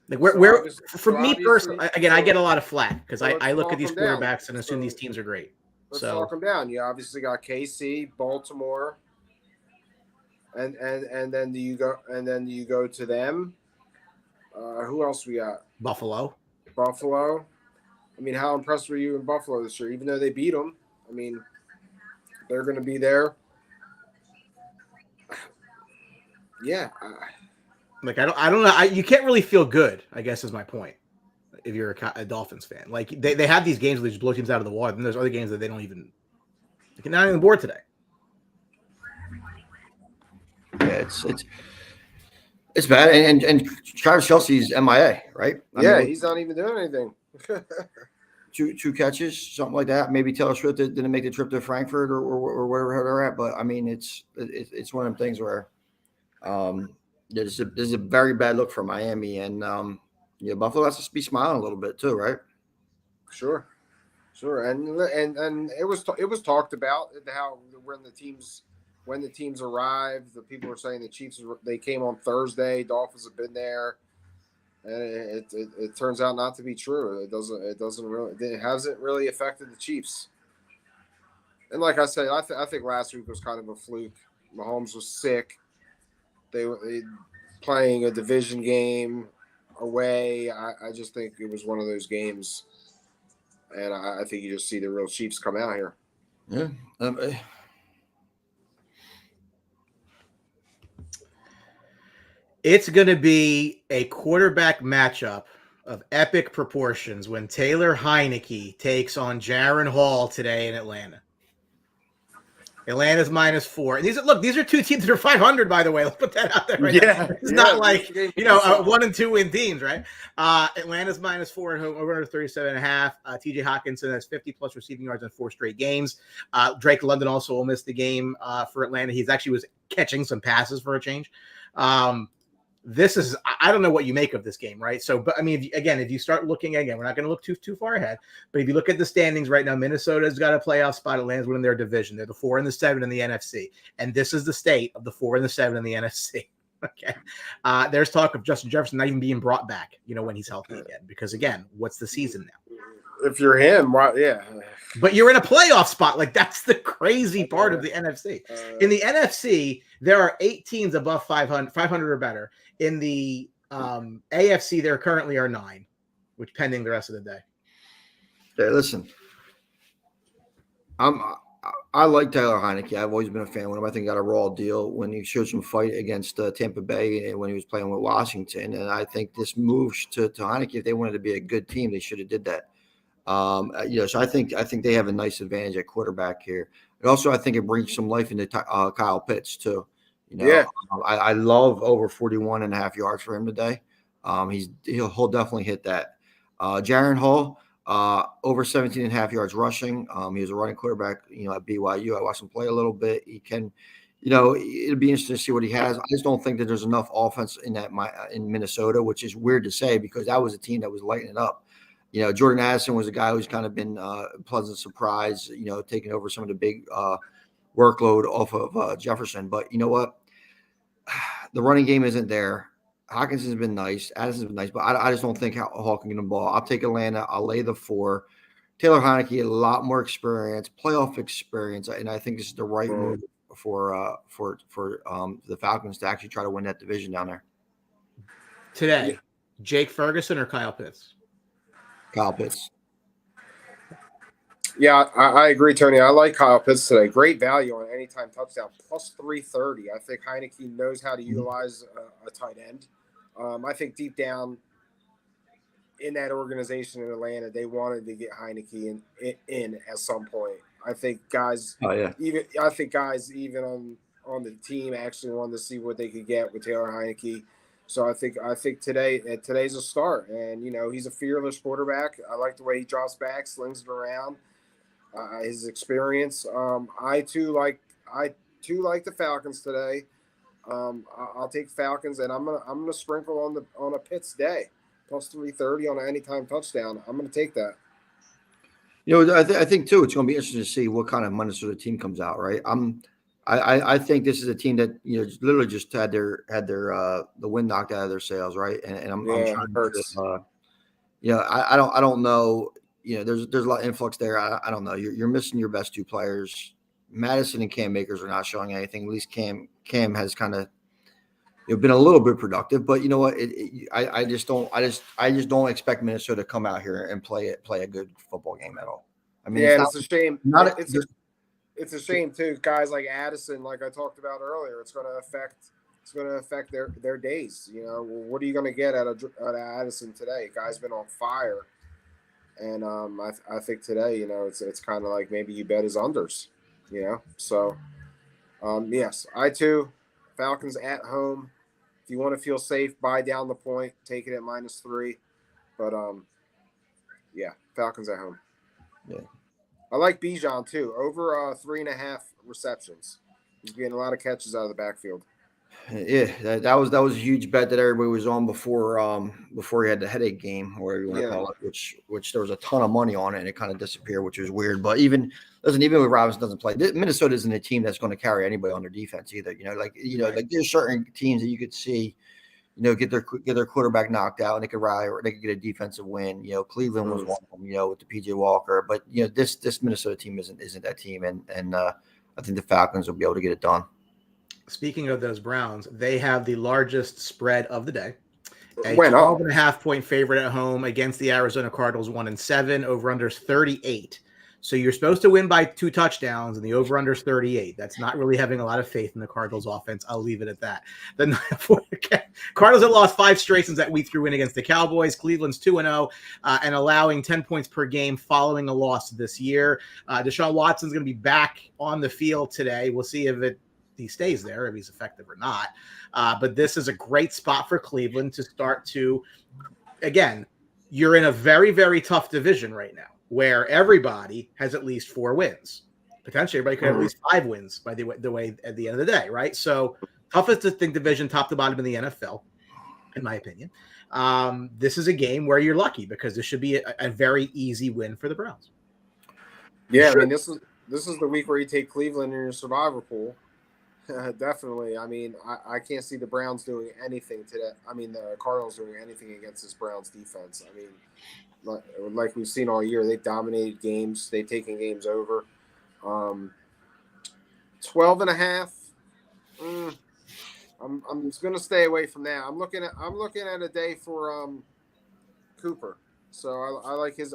Like where for me personally, again, I get a lot of flack because I look at these quarterbacks and assume these teams are great. Let's talk them down. You obviously got KC, Baltimore, and then you go to them. Who else we got? Buffalo. I mean, how impressed were you in Buffalo this year? Even though they beat them, I mean, they're going to be there. Yeah. Like, I don't know. You can't really feel good, I guess, is my point, if you're a Dolphins fan. Like, they have these games where they just blow teams out of the water, and there's other games that they're not even on the board today. Yeah, it's bad. And Travis Kelce's MIA, right? I mean, he's not even doing anything. two catches, something like that. Maybe Taylor Swift didn't make the trip to Frankfurt or wherever they're at. But I mean, it's one of them things where there's a very bad look for Miami, and Buffalo has to be smiling a little bit too, right? Sure, and it was talked about how when the teams arrived, the people were saying the Chiefs they came on Thursday, Dolphins have been there. And it turns out not to be true. It hasn't really affected the Chiefs. And like I said, I think last week was kind of a fluke. Mahomes was sick. They playing a division game away. I just think it was one of those games, and I think you just see the real Chiefs come out here. Yeah. It's going to be a quarterback matchup of epic proportions when Taylor Heineke takes on Jaron Hall today in Atlanta. Atlanta's -4. And these are two teams that are 500, by the way. Let's put that out there. Right now. It's not like, 1 and 2 win teams, right? Atlanta's -4 at home, over 37.5. TJ Hawkinson has 50+ receiving yards in 4 straight games. Drake London also will miss the game for Atlanta. He's actually was catching some passes for a change. this is, I don't know what you make of this game, right? So, but I mean, if you start looking again, we're not going to look too far ahead, but if you look at the standings right now, Minnesota's got a playoff spot. It lands within their division. They're the 4 and the 7 in the NFC. And this is the state of the 4 and the 7 in the NFC. Okay. There's talk of Justin Jefferson not even being brought back, when he's healthy again, because again, what's the season now? If you're him, yeah. But you're in a playoff spot. Like, that's the crazy part of the NFC. In the NFC, there are 8 teams above 500 or better. In the AFC, there currently are 9, which pending the rest of the day. Hey, listen, I like Taylor Heineke. I've always been a fan of him. I think he got a raw deal when he showed some fight against Tampa Bay and when he was playing with Washington. And I think this move to Heineke, if they wanted to be a good team, they should have did that. So I think they have a nice advantage at quarterback here. And also, I think it brings some life into Kyle Pitts too. I love over 41.5 yards for him today. He'll definitely hit that. Jaron Hall, over 17.5 yards rushing. He was a running quarterback, at BYU. I watched him play a little bit. He can, it'll be interesting to see what he has. I just don't think that there's enough offense in Minnesota, which is weird to say because that was a team that was lighting it up. Jordan Addison was a guy who's kind of been a pleasant surprise, taking over some of the big workload off of Jefferson. But you know what? The running game isn't there. Hawkinson's been nice. Addison's been nice. But I just don't think Hall can get the ball. I'll take Atlanta. I'll lay the 4. Taylor Heineke, a lot more experience, playoff experience. And I think this is the right move for the Falcons to actually try to win that division down there. Today, Jake Ferguson or Kyle Pitts? Kyle Pitts. Yeah, I agree, Tony. I like Kyle Pitts today. Great value on anytime touchdown, plus 330. I think Heineke knows how to utilize a tight end. I think deep down in that organization in Atlanta, they wanted to get Heineke in at some point. I think guys, even on the team actually wanted to see what they could get with Taylor Heineke. So I think today's a start, and he's a fearless quarterback. I like the way he drops back, slings it around, his experience. I too like the Falcons today. I'll take Falcons, and I'm gonna sprinkle on a Pitts day, plus 330 on an anytime touchdown. I'm gonna take that. I think too, it's going to be interesting to see what kind of Minnesota team comes out. Right. I think this is a team that literally just had their the wind knocked out of their sails, right? And I'm trying to, I don't know. There's a lot of influx there. I don't know. You're missing your best 2 players. Madison and Cam Akers are not showing anything. At least Cam has kind of been a little bit productive, but you know what? I just don't expect Minnesota to come out here and play a good football game at all. I mean, it's a shame. It's a shame too. Guys like Addison, like I talked about earlier, it's going to affect their days. What are you going to get out of Addison today? Guy's been on fire, and I think today, it's kind of like maybe you bet his unders. So yes, I too. Falcons at home. If you want to feel safe, buy down the point, take it at -3. But Falcons at home. Yeah. I like Bijan too. Over 3.5 receptions. He's getting a lot of catches out of the backfield. Yeah, that was a huge bet that everybody was on before he had the headache game, or whatever you want to call it, which there was a ton of money on it and it kind of disappeared, which was weird. But even when Robinson doesn't play, Minnesota isn't a team that's going to carry anybody on their defense either. Like there's certain teams that you could see, get their quarterback knocked out and they could rally or they could get a defensive win. Cleveland was one of them, with the PJ Walker. But this Minnesota team isn't that team, and I think the Falcons will be able to get it done. Speaking of those Browns, they have the largest spread of the day. A 12.5 point favorite at home against the Arizona Cardinals, 1-7. Over unders 38. So you're supposed to win by 2 touchdowns, and the over-under's 38. That's not really having a lot of faith in the Cardinals offense. I'll leave it at that. The Cardinals have lost 5 straight since that week 3 win against the Cowboys. Cleveland's 2-0 and allowing 10 points per game following a loss this year. Deshaun Watson's going to be back on the field today. We'll see if he stays there, if he's effective or not. But this is a great spot for Cleveland to start to, again, you're in a very, very tough division right now, where everybody has at least 4 wins. Potentially, everybody could have at least 5 wins by the way at the end of the day, right? So toughest division, top to bottom in the NFL. in my opinion. This is a game where you're lucky because this should be a very easy win for the Browns. Yeah, sure. I mean, this is the week where you take Cleveland in your survivor pool. Definitely. I mean, I can't see the Browns doing anything today. I mean, the Cardinals doing anything against this Browns defense. I mean, like we've seen all year, they've dominated games. They've taken games over. 12.5. I'm just gonna stay away from that. I'm looking at a day for Cooper. So I like his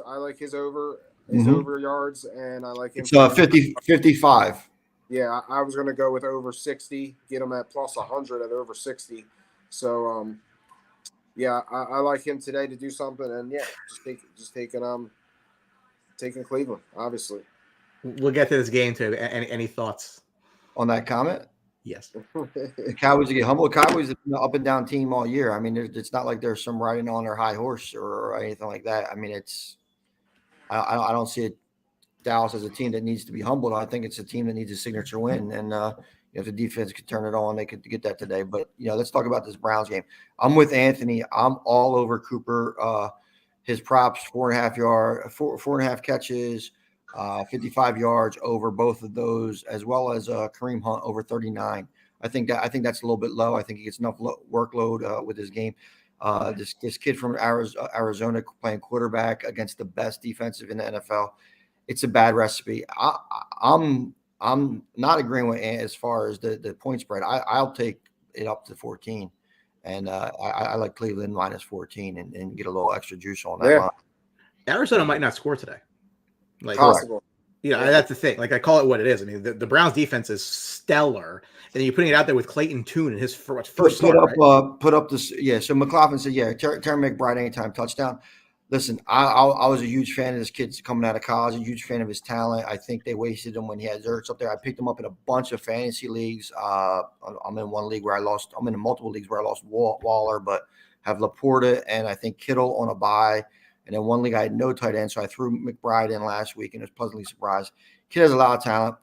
over over yards, and I like him. It's 55. Yeah, I was going to go with over 60, get him at plus 100 at over 60. So, yeah, I like him today to do something, and yeah, just taking Cleveland, obviously. We'll get to this game too. Any thoughts on that comment? Yes. The Cowboys get humbled. Cowboys have been an up and down team all year. I mean, it's not like there's some riding on their high horse or anything like that. I mean, I don't see it. Dallas as a team that needs to be humbled. I think it's a team that needs a signature win, and if the defense could turn it on, they could get that today. But let's talk about this Browns game. I'm with Anthony. I'm all over Cooper. His props 4.5 yards, 4.5 catches, 55 yards over both of those, as well as Kareem Hunt over 39. I think that's a little bit low. I think he gets enough workload with his game. This kid from Arizona playing quarterback against the best defensive in the NFL. It's a bad recipe. I'm not agreeing with Ant as far as the point spread. I'll take it up to 14, and I like Cleveland minus 14 and get a little extra juice on that. Yeah. Arizona might not score today. Like possible. That's the thing. Like I call it what it is. I mean, the Browns defense is stellar, and then you're putting it out there with Clayton Tune in his first start, put up this. Yeah. So McLaughlin said, yeah, Terry McBride anytime touchdown. Listen, I was a huge fan of this kid coming out of college, a huge fan of his talent. I think they wasted him when he had Zerts up there. I picked him up in a bunch of fantasy leagues. I'm in one league where I'm in multiple leagues where I lost Waller, but have Laporta and I think Kittle on a bye. And then one league I had no tight end, so I threw McBride in last week and was pleasantly surprised. Kid has a lot of talent.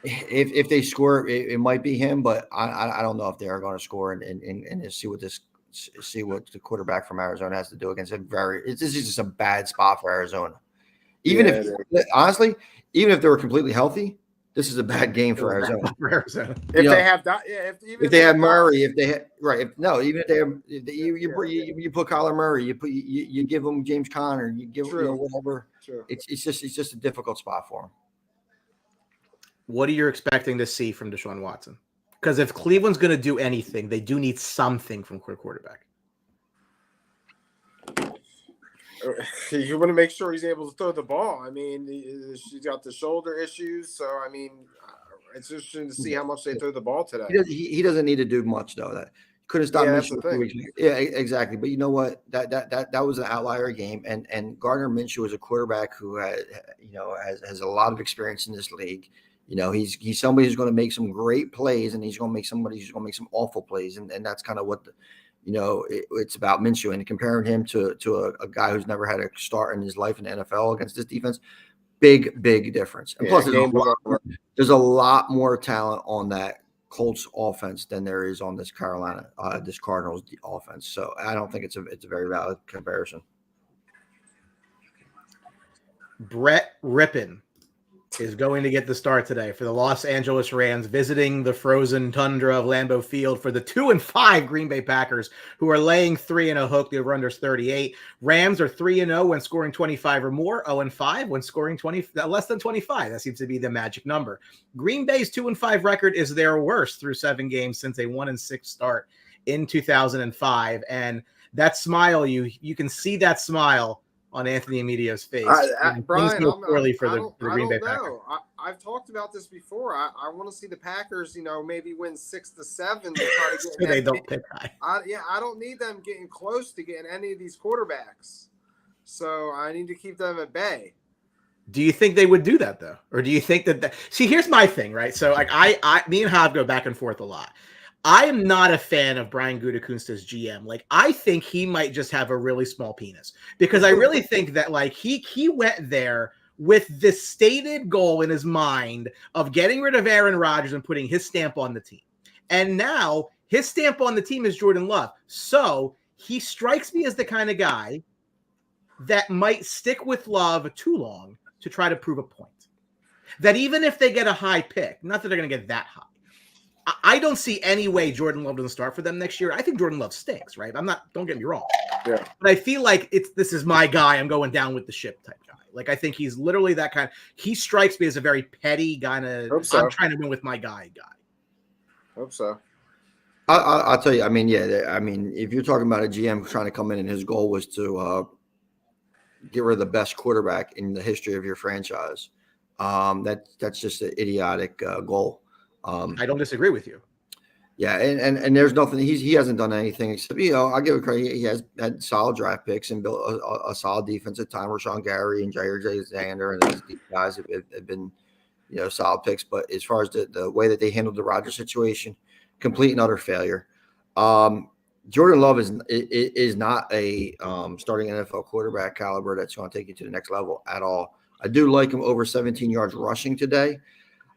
If they score, it might be him, but I don't know if they are going to score and see what the quarterback from Arizona has to do against it. This is just a bad spot for Arizona. Even if they were completely healthy, this is a bad game for Arizona. If they have Murray, even if they have you put Kyler Murray, you give them James Conner, you give whatever. True. It's just a difficult spot for him. What are you expecting to see from Deshaun Watson? Because if Cleveland's going to do anything, they do need something from quarterback. You want to make sure he's able to throw the ball. I mean, he's got the shoulder issues, so I mean, it's interesting to see how much they throw the ball today. He doesn't need to do much though. That couldn't stop Minshew. Yeah, exactly. But you know what? That was an outlier game, and Gardner Minshew is a quarterback who has a lot of experience in this league. He's somebody who's going to make some great plays, and he's going to make somebody who's going to make some awful plays, and that's kind of what it's about Minshew. And comparing him to a guy who's never had a start in his life in the NFL against this defense, big difference. And plus, there's a lot more talent on that Colts offense than there is on this Cardinals offense. So I don't think it's a very valid comparison. Brett Rippin is going to get the start today for the Los Angeles Rams, visiting the frozen tundra of Lambeau Field for the 2-5 Green Bay Packers, who are laying 3 in a hook. The over-under is 38. Rams are 3-0 when scoring 25 or more, 0-5 when scoring less than 25. That seems to be the magic number. Green Bay's 2-5 record is their worst through 7 games since a 1-6 start in 2005. And that smile, you can see that smile on Anthony Emilio's face. Brian, poorly for the Green Bay Packers. I've talked about this before. I want to see the Packers, maybe win 6-7 to try to get. So they don't pick high. I don't need them getting close to getting any of these quarterbacks. So I need to keep them at bay. Do you think they would do that though, or do you think that? See, here's my thing, right? So like me and Hav go back and forth a lot. I am not a fan of Brian Gutekunst as GM. Like, I think he might just have a really small penis, because I really think that like he went there with this stated goal in his mind of getting rid of Aaron Rodgers and putting his stamp on the team. And now his stamp on the team is Jordan Love. So he strikes me as the kind of guy that might stick with Love too long to try to prove a point. That even if they get a high pick, not that they're going to get that high, I don't see any way Jordan Love doesn't start for them next year. I think Jordan Love stinks, right? Don't get me wrong. Yeah. But I feel like this is my guy. I'm going down with the ship type guy. Like, I think he's literally that kind. He strikes me as a very petty kind of, I'm trying to win with my guy. Hope so. I'll tell you, I mean, if you're talking about a GM trying to come in and his goal was to get rid of the best quarterback in the history of your franchise, that's just an idiotic goal. I don't disagree with you. Yeah, and there's nothing. He hasn't done anything except, I'll give it credit. He has had solid draft picks and built a solid defense at time. Rashawn Gary and Jair Alexander and these guys have been, solid picks. But as far as the way that they handled the Rodgers situation, complete and utter failure. Jordan Love is not a starting NFL quarterback caliber that's going to take you to the next level at all. I do like him over 17 yards rushing today.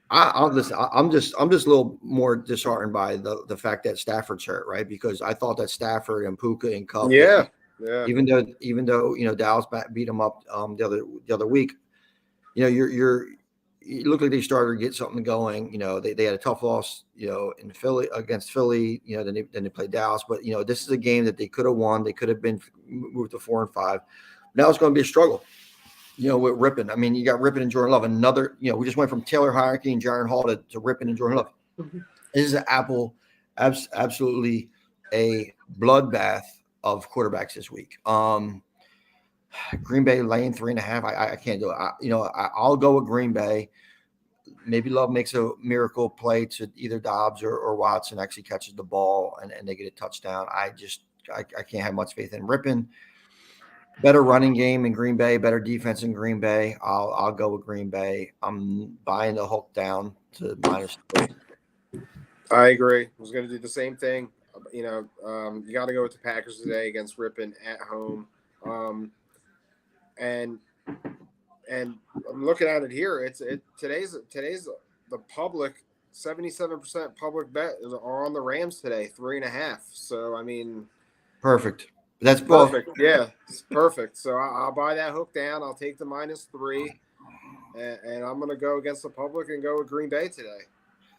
I'm just a little more disheartened by the fact that Stafford's hurt, right? Because I thought that Stafford and Puka and Cup, even though Dallas beat them up the other week, you look like they started to get something going. They had a tough loss, in Philly against Philly. Then they played Dallas, but this is a game that they could have won. They could have been moved to 4-5. Now it's going to be a struggle. With Rippon. I mean, you got Rippon and Jordan Love. Another, we just went from Taylor Heineke and Jaron Hall to Rippon and Jordan Love. Mm-hmm. This is absolutely a bloodbath of quarterbacks this week. Green Bay laying 3.5. I can't do it. I'll go with Green Bay. Maybe Love makes a miracle play to either Dobbs or Watson actually catches the ball and they get a touchdown. I can't have much faith in Rippon. Better running game in Green Bay, better defense in Green Bay. I'll go with Green Bay. I'm buying the hook down to -3. I agree. I was going to do the same thing. You got to go with the Packers today against Rippon at home. And I'm looking at it here. Today's the public 77% public bet are on the Rams today, 3.5. So I mean, perfect. That's perfect. Yeah, it's perfect. So I'll buy that hook down. I'll take the -3, and I'm going to go against the public and go with Green Bay today.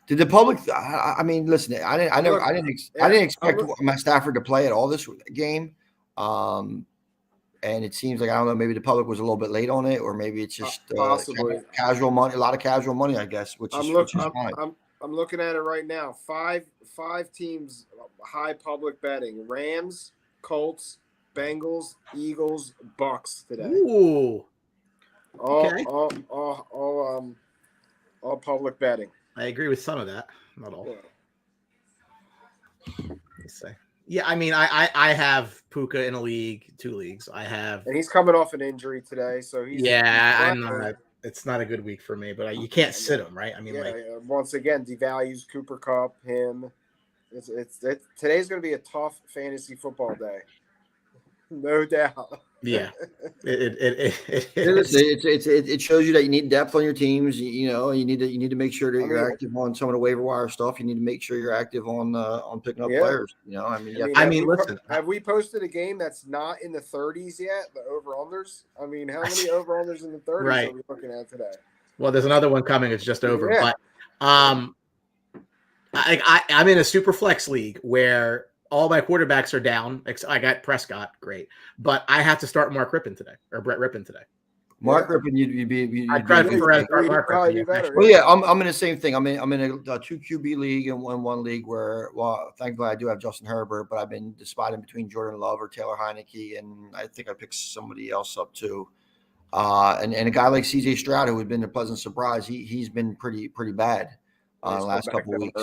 Did the public? I mean, listen. I didn't expect Matt Stafford to play at all this game, and it seems like, I don't know, maybe the public was a little bit late on it, or maybe it's just possibly casual money. A lot of casual money, I guess. Which is fine. I'm looking at it right now. Five teams high public betting: Rams, Colts, Bengals, Eagles, Bucks today. Ooh. Okay. All public betting. I agree with some of that. Not all. Yeah. Let's say. Yeah, I mean, I have Puka in a league, 2 leagues. And he's coming off an injury today, so he's I'm not. It's not a good week for me, but you can't sit him, right? I mean, once again, devalues Cooper Kupp, him. Today's going to be a tough fantasy football day, no doubt. Yeah, it shows you that you need depth on your teams. You need to make sure that you're active on some of the waiver wire stuff. You need to make sure you're active on picking up players. Listen, have we posted a game that's not in the 30s yet? The over/unders. I mean, how many over/unders in the 30s are we looking at today? Well, there's another one coming. It's just over, but I'm in a super flex league where all my quarterbacks are down. I got Prescott, great, but I have to start Mark Rippon today, or Brett Rippon today. Mark Rippon, you'd be. I'd try to Mark Rippon. Well, yeah, I'm in the same thing. I'm in a 2 QB league and one league where, thankfully I do have Justin Herbert, but I've been deciding between Jordan Love or Taylor Heineke, and I think I picked somebody else up too. And a guy like CJ Stroud, who had been a pleasant surprise, he's been pretty bad the last couple of weeks.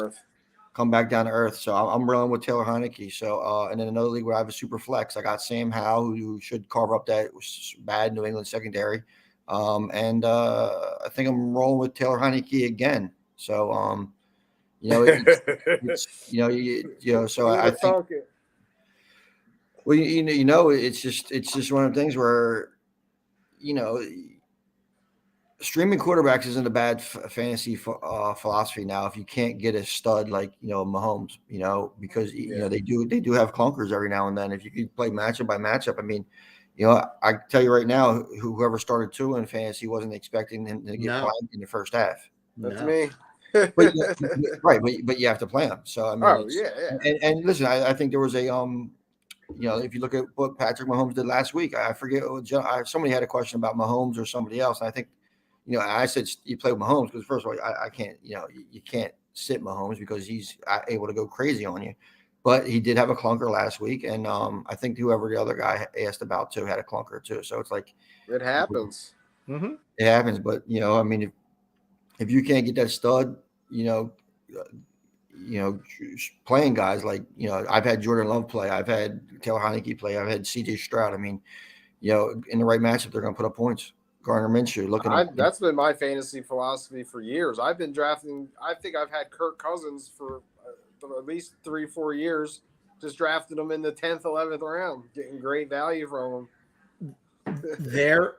Come back down to earth. So I'm rolling with Taylor Heineke. So, and then another league where I have a super flex, I got Sam Howell, who should carve up that bad New England secondary. And I think I'm rolling with Taylor Heineke again. So, so I think, well, it's just one of the things where, streaming quarterbacks isn't a bad fantasy philosophy now. If you can't get a stud like Mahomes, because they do have clunkers every now and then. If you could play matchup by matchup, I mean, I tell you right now, whoever started Tua in fantasy wasn't expecting him to get blanked in the first half. That's me. But, right, but you have to play him. So I mean, yeah. And listen, I think there was a if you look at what Patrick Mahomes did last week, I forget. Somebody had a question about Mahomes or somebody else, and I think. I said you play with Mahomes because first of all, I can't, you can't sit Mahomes because he's able to go crazy on you. But he did have a clunker last week, and I think whoever the other guy asked about too had a clunker too. So it's like it happens. Mm-hmm. It happens, but I mean, if you can't get that stud, playing guys like I've had Jordan Love play, I've had Taylor Heineke play, I've had C.J. Stroud. I mean, in the right matchup, they're going to put up points. Gardner Minshew, that's been my fantasy philosophy for years. I've been drafting. I think I've had Kirk Cousins for at least 3-4 years. Just drafted him in the 10th, 11th round, getting great value from him. There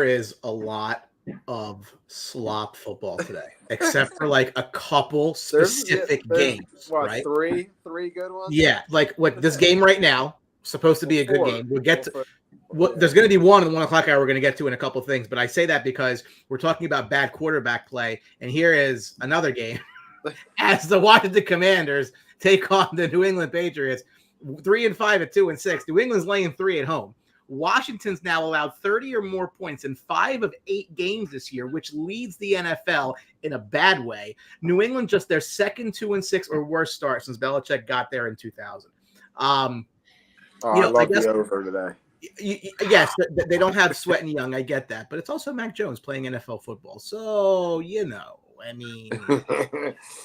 is a lot of slop football today, except for like a couple specific games. What, right? Three good ones? Yeah, like what this game right now supposed to be a good game. We'll get to. There's going to be one in the 1 o'clock hour we're going to get to in a couple of things, but I say that because we're talking about bad quarterback play, and here is another game as the Washington Commanders take on the New England Patriots, 3-5 at 2-6. New England's laying 3 at home. Washington's now allowed 30 or more points in 5 of 8 games this year, which leads the NFL in a bad way. New England just their second 2-6 or worse start since Belichick got there in 2000. I love the over today. Yes, they don't have Sweat and Young. I get that, but it's also Mac Jones playing NFL football. So I mean,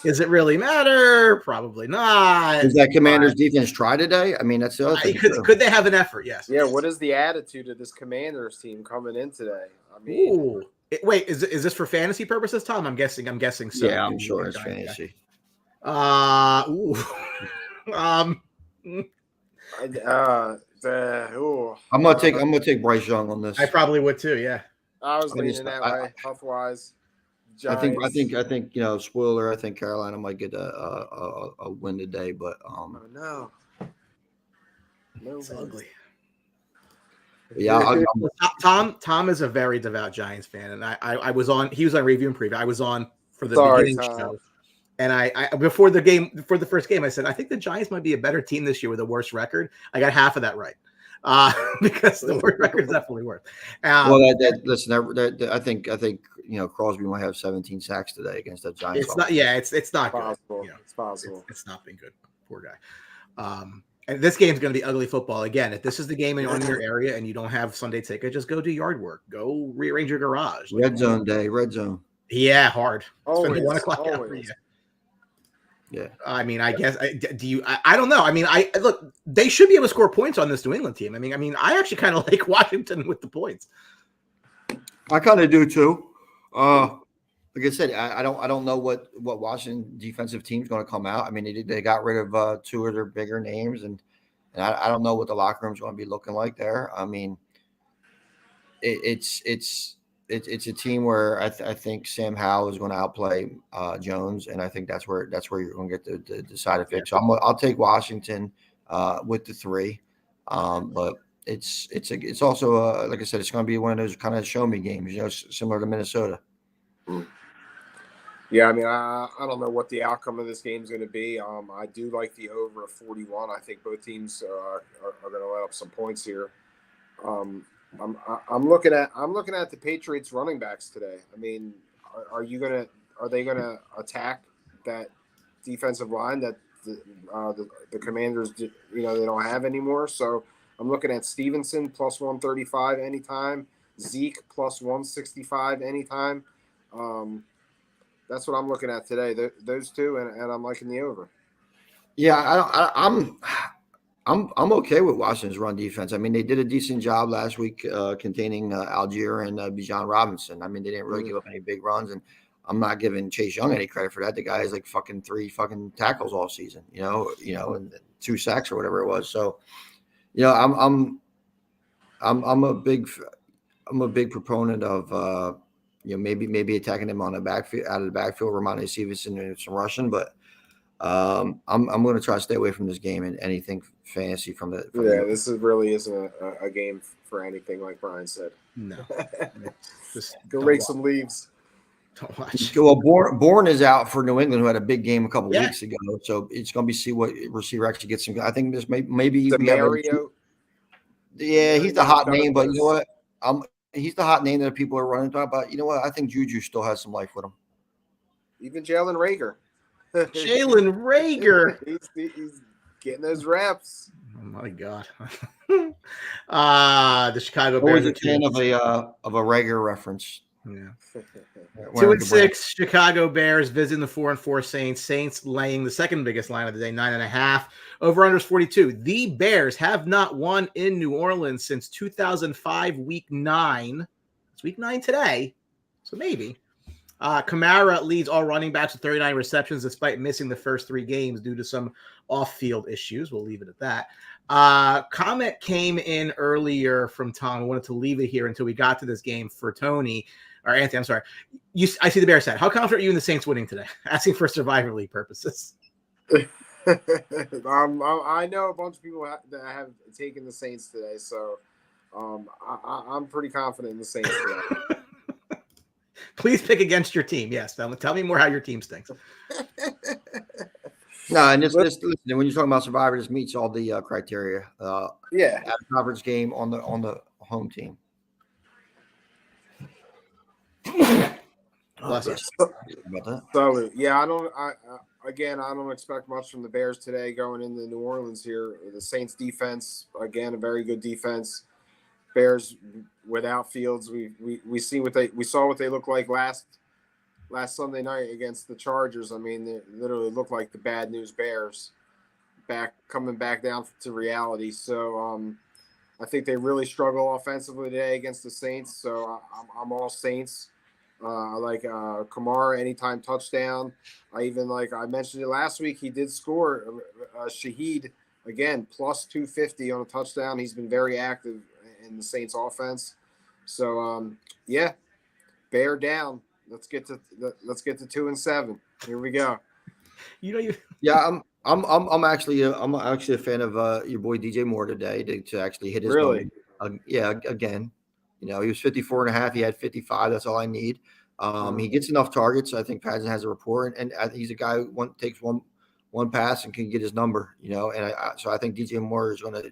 does it really matter? Probably not. Does that Commanders defense try today? I mean, that's the other thing. Could they have an effort? Yes. Yeah. What is the attitude of this Commanders team coming in today? I mean, wait, is this for fantasy purposes, Tom? I'm guessing so. Yeah, I'm sure it's fantasy. I'm gonna take Bryce Young on this. I probably would too. Yeah, I was leaning that way. Health-wise, I think spoiler. I think Carolina might get a win today, but no, it's ugly. Yeah, Tom is a very devout Giants fan, and I was on. He was on Review and Preview. I was on for the beginning show. And I before the first game, I said, I think the Giants might be a better team this year with a worse record. I got half of that right because the worst record is definitely worse. Listen, I think Crosby might have 17 sacks today against the Giants. It's not. Yeah, it's not possible. Good. It's possible. It's not been good. Poor guy. And this game's going to be ugly football again. If this is the game in your area and you don't have Sunday ticket, just go do yard work. Go rearrange your garage. Red zone day. Red zone. Yeah, hard. Always, it's 1 o'clock out for you. Yeah, I mean, I guess I don't know. I mean, look, they should be able to score points on this New England team. I mean, I actually kind of like Washington with the points. I kind of do too. Like I said, I don't know what Washington defensive team's going to come out. I mean, they got rid of 2 of their bigger names, and I don't know what the locker room's going to be looking like there. I mean, it's a team where I think Sam Howell is going to outplay Jones, and I think that's where you're going to get the side effect. So I'll take Washington with the 3, but it's also like I said, it's going to be one of those kind of show me games, similar to Minnesota. Yeah, I mean, I don't know what the outcome of this game is going to be. I do like the over of 41. I think both teams are going to let up some points here. I'm looking at the Patriots running backs today. I mean, are they gonna attack that defensive line that the Commanders they don't have anymore? So I'm looking at Stevenson plus 135 anytime, Zeke plus 165 anytime. That's what I'm looking at today. Those two, and I'm liking the over. Yeah, I'm okay with Washington's run defense. I mean, they did a decent job last week containing Algier and Bijan Robinson. I mean, they didn't really give up any big runs, and I'm not giving Chase Young any credit for that. The guy has like 3 tackles all season, and 2 sacks or whatever it was. So, I'm a big proponent of maybe attacking him on the backfield, out of the backfield, Ramon Stevenson and some rushing, but I'm going to try to stay away from this game and anything fantasy from the. This really isn't a game for anything, like Brian said. No, just go rake some leaves. Don't watch. Well, Bourne is out for New England, who had a big game a couple weeks ago. So it's going to be see what receiver actually gets some. I think this maybe Mario. Yeah, he's the hot name, but you know what? He's the hot name that people are running to. But you know what? I think Juju still has some life with him. Even Jalen Reagor. Jalen Reagor. He's getting those reps. Oh my God. The Chicago Bears are a fan of a Reagor reference. Yeah. 2-6 Chicago Bears visiting the 4-4 Saints. Saints laying the second biggest line of the day, 9.5. Over under is 42. The Bears have not won in New Orleans since 2005, week 9. It's week 9 today, so maybe. Kamara leads all running backs with 39 receptions despite missing the first 3 games due to some off-field issues. We'll leave it at that. Comment came in earlier from Tom. I wanted to leave it here until we got to this game for Tony. Or Anthony, I'm sorry. I see the Bears side. How confident are you in the Saints winning today? Asking for Survivor League purposes. I know a bunch of people that have taken the Saints today, so I'm pretty confident in the Saints today. Please pick against your team. Yes, tell me more how your team stinks. No, and listen, when you're talking about Survivor, this meets all the criteria. At a conference game on the home team. So yeah, I don't expect much from the Bears today going into New Orleans here. The Saints defense, again, a very good defense. Bears without Fields, we saw what they looked like last Sunday night against the Chargers. I mean, they literally looked like the bad news Bears coming back down to reality. So I think they really struggle offensively today against the Saints. So I'm all Saints. I like Kamara anytime touchdown. I mentioned it last week. He did score. Shaheed again plus 250 on a touchdown. He's been very active in the Saints offense. So bear down. Let's get to 2-7. Here we go. Yeah, I'm actually a fan of your boy DJ Moore today to actually hit his really number. Again. He was 54.5. He had 55. That's all I need. He gets enough targets. I think Padgett has a report, and he's a guy who takes one pass and can get his number. And so I think DJ Moore is going to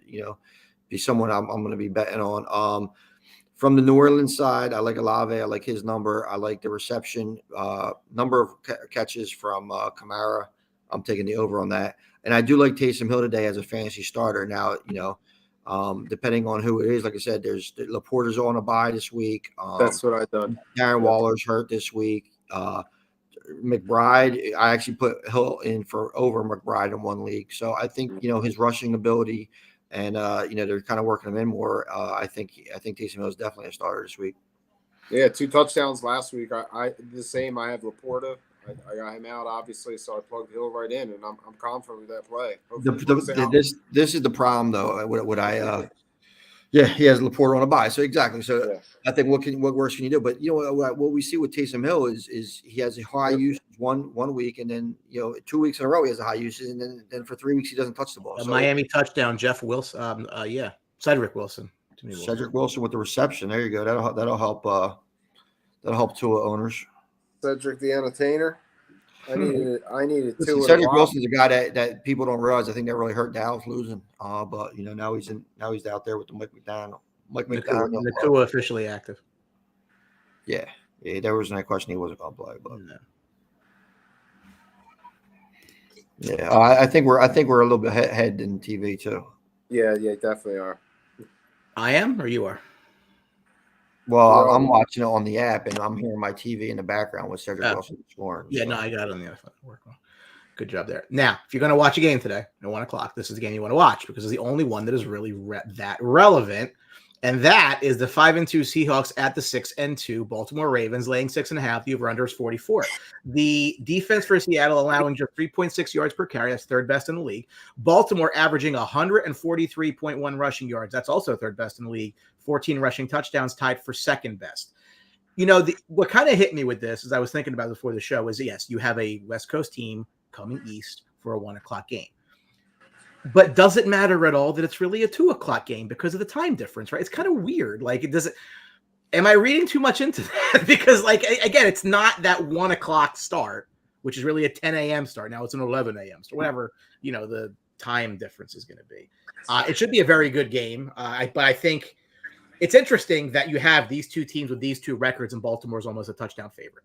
be someone I'm going to be betting on. From the New Orleans side, I like Olave. I like his number. I like the reception number of catches from Kamara. I'm taking the over on that, and I do like Taysom Hill today as a fantasy starter. Now, depending on who it is, like I said, there's Laporta's on a bye this week. That's what I've done. Darren Waller's hurt this week. McBride, I actually put Hill in for over McBride in one league. So I think, his rushing ability and, they're kind of working him in more. I think Taysom Hill is definitely a starter this week. Yeah, 2 touchdowns last week. I the same. I have Laporta. I got him out, obviously, so I plugged Hill right in, and I'm confident with that play. This is the problem, though. He has Laporta on a bye, so exactly. So I think what worse can you do? But what we see with Taysom Hill is he has a high usage one week, and then 2 weeks in a row he has a high usage, and then for 3 weeks he doesn't touch the ball. Miami touchdown, Jeff Wilson. Cedric Wilson. Cedric Wilson with the reception. There you go. That'll help. That'll help Tua owners. Cedric the Entertainer. I needed 2. Cedric Wilson's a guy that people don't realize. I think that really hurt Dallas losing. But now he's out there with the Mike McDonald. Nakua officially active. Yeah, there wasn't a question he wasn't going to play. But yeah, I think we're a little bit ahead in TV too. Yeah, definitely are. I am, or you are? Well, I'm watching it on the app, and I'm hearing my TV in the background with Cedric Wilson scoring. Yeah, no, I got it on the other side. Good job there. Now, if you're going to watch a game today at 1 o'clock, this is the game you want to watch because it's the only one that is really that relevant, and that is the 5-2 Seahawks at the 6-2 Baltimore Ravens, laying 6.5. The over/under is 44. The defense for Seattle allowing just 3.6 yards per carry. That's third best in the league. Baltimore averaging 143.1 rushing yards. That's also third best in the league. 14 rushing touchdowns, tied for second best. What kind of hit me with this, as I was thinking about it before the show, is yes, you have a West Coast team coming east for a 1 o'clock game. But does it matter at all that it's really a 2 o'clock game because of the time difference, right? It's kind of weird. Like, it doesn't. Am I reading too much into that? Because, like, again, it's not that 1 o'clock start, which is really a 10 a.m. start. Now it's an 11 a.m. So whatever, the time difference is going to be. It should be a very good game. But I think it's interesting that you have these two teams with these two records, and Baltimore's almost a touchdown favorite.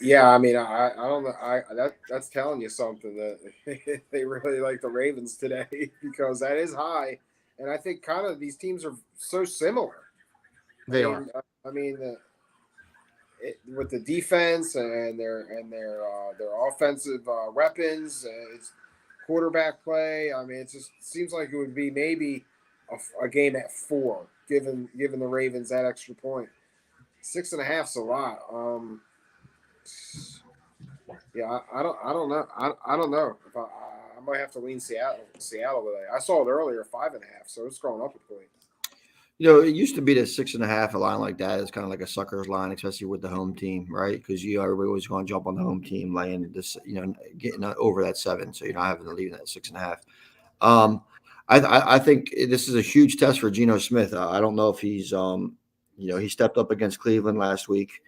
Yeah, I mean, I don't know. That's telling you something that they really like the Ravens today because that is high, and I think kind of these teams are so similar. They are. I mean, with the defense and their offensive weapons, it's quarterback play. I mean, it just seems like it would be maybe a game at 4, given the Ravens that extra point. 6.5's a lot. Yeah, I don't know. I don't know if I might have to lean Seattle today. I saw it earlier, 5.5, so it's going up a point. It used to be that 6.5, a line like that is kind of like a sucker's line, especially with the home team, right? Because everybody always going to jump on the home team, laying this, getting over that 7, so you're not having to leave that 6.5. I think this is a huge test for Geno Smith. I don't know if he's, he stepped up against Cleveland last week,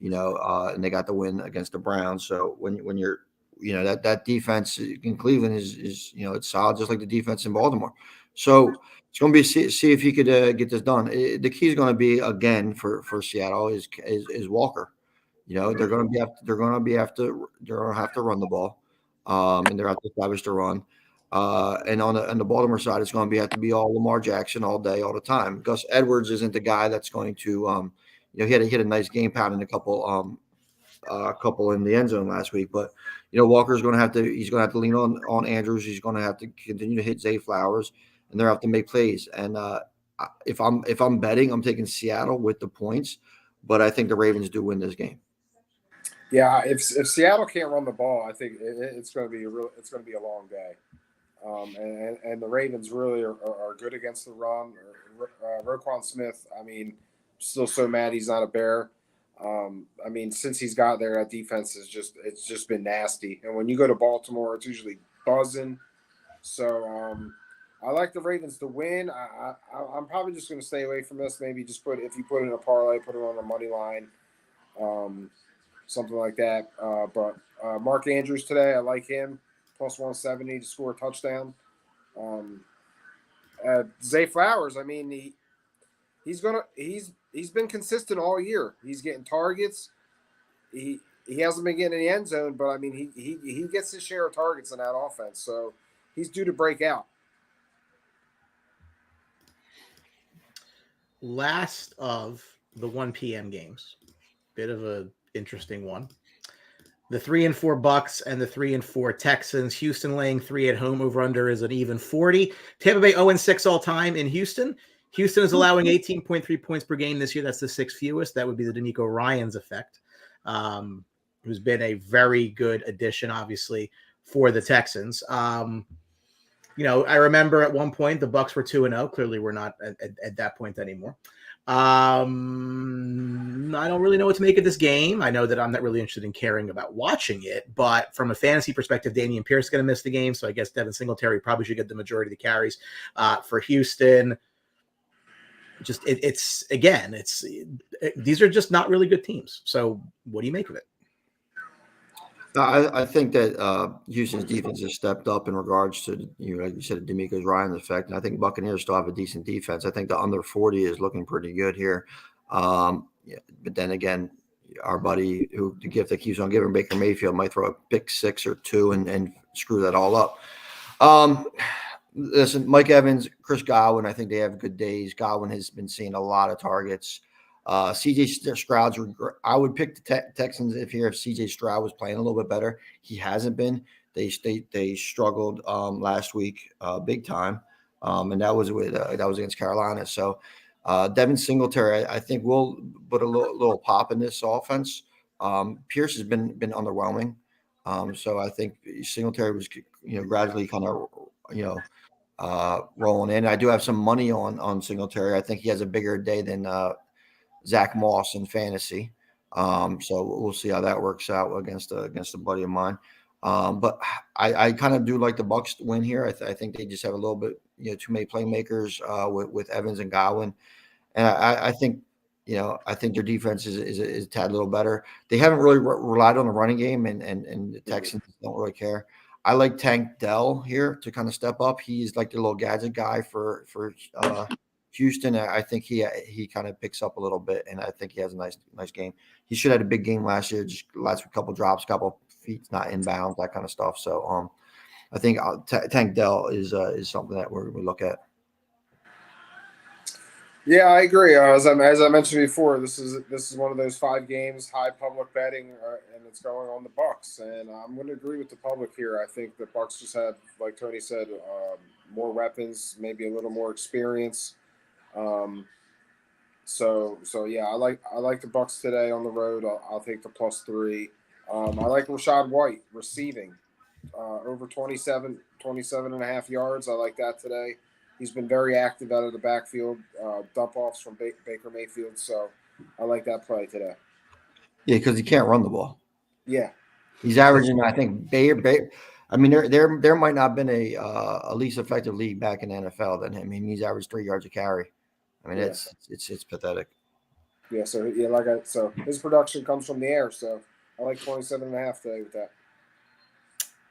and they got the win against the Browns. So when you're, that defense in Cleveland is it's solid, just like the defense in Baltimore. So it's going to be see if he could get this done. The key is going to be again for Seattle is Walker. They're going to have to run the ball, and they're have to establish the run. And on the Baltimore side, it's going to have to be all Lamar Jackson all day, all the time. Gus Edwards isn't the guy that's going to, he had a nice game pounding a couple in the end zone last week. But Walker's going to have to lean on Andrews. He's going to have to continue to hit Zay Flowers, and they're have to make plays. And if I'm betting, I'm taking Seattle with the points, but I think the Ravens do win this game. Yeah, if Seattle can't run the ball, I think it's going to be a long day. And the Ravens really are good against the run. Roquan Smith, I mean, still so mad he's not a Bear. I mean, since he's got there, that defense it's just been nasty. And when you go to Baltimore, it's usually buzzing. So I like the Ravens to win. I'm probably just going to stay away from this. Maybe just if you put it in a parlay, put it on the money line, something like that. But Mark Andrews today, I like him. Plus 170 to score a touchdown. Zay Flowers, I mean, he's been consistent all year. He's getting targets. He hasn't been getting in the end zone, but I mean, he gets his share of targets in that offense. So he's due to break out. Last of the 1 p.m. games, bit of an interesting one. The 3-4 Bucks and the 3-4 Texans. Houston laying 3 at home. Over under is an even 40. Tampa Bay 0-6 all time in Houston. Houston is allowing 18.3 points per game this year. That's the 6th fewest. That would be the D'Amico Ryans effect, who's been a very good addition, obviously, for the Texans. I remember at one point the Bucks were 2-0. Clearly, we're not at that point anymore. I don't really know what to make of this game. I know that I'm not really interested in caring about watching it, but from a fantasy perspective, Dameon Pierce is going to miss the game, so I guess Devin Singletary probably should get the majority of the carries for Houston. Just these are just not really good teams. So what do you make of it? I think that Houston's defense has stepped up in regards to, like you said, D'Amico's Ryan effect. And I think Buccaneers still have a decent defense. I think the under 40 is looking pretty good here. But then again, our buddy who the gift that keeps on giving, Baker Mayfield, might throw a pick 6 or 2 and screw that all up. Listen, Mike Evans, Chris Godwin, I think they have good days. Godwin has been seeing a lot of targets. CJ Stroud's, I would pick the Texans if CJ Stroud was playing a little bit better. He hasn't been. They struggled last week big time, and that was against Carolina. So Devin Singletary, I think, will put a little pop in this offense. Pierce has been underwhelming, so I think Singletary was gradually kind of rolling in. I do have some money on Singletary. I think he has a bigger day than Zach Moss in fantasy. So we'll see how that works out against a buddy of mine. But I kind of do like the Bucks to win here. I think they just have a little bit, too many playmakers with Evans and Godwin, and I think, I think their defense is a tad little better. They haven't really relied on the running game, and the Texans don't really care. I like Tank Dell here to kind of step up. He's like the little gadget guy for Houston. I think he kind of picks up a little bit, and I think he has a nice game. He should have had a big game last year. Just last couple drops, couple feet not inbounds, that kind of stuff. So I think Tank Dell is something that we look at. Yeah, I agree. As I mentioned before, this is one of those 5 games, high public betting, and it's going on the Bucks. And I'm going to agree with the public here. I think the Bucks just have, like Tony said, more weapons, maybe a little more experience. So yeah, I like the Bucks today on the road. I'll take the +3. I like Rashad White receiving over 27 and a half yards. I like that today. He's been very active out of the backfield, dump offs from Baker Mayfield. So I like that play today. Yeah, because he can't run the ball. Yeah, he's averaging. I think Bayer. I mean, there might not have been a least effective league back in the NFL than him. I mean, he's averaged 3 yards a carry. I mean, it's pathetic. Yeah. So his production comes from the air. So I like 27.5 today with that.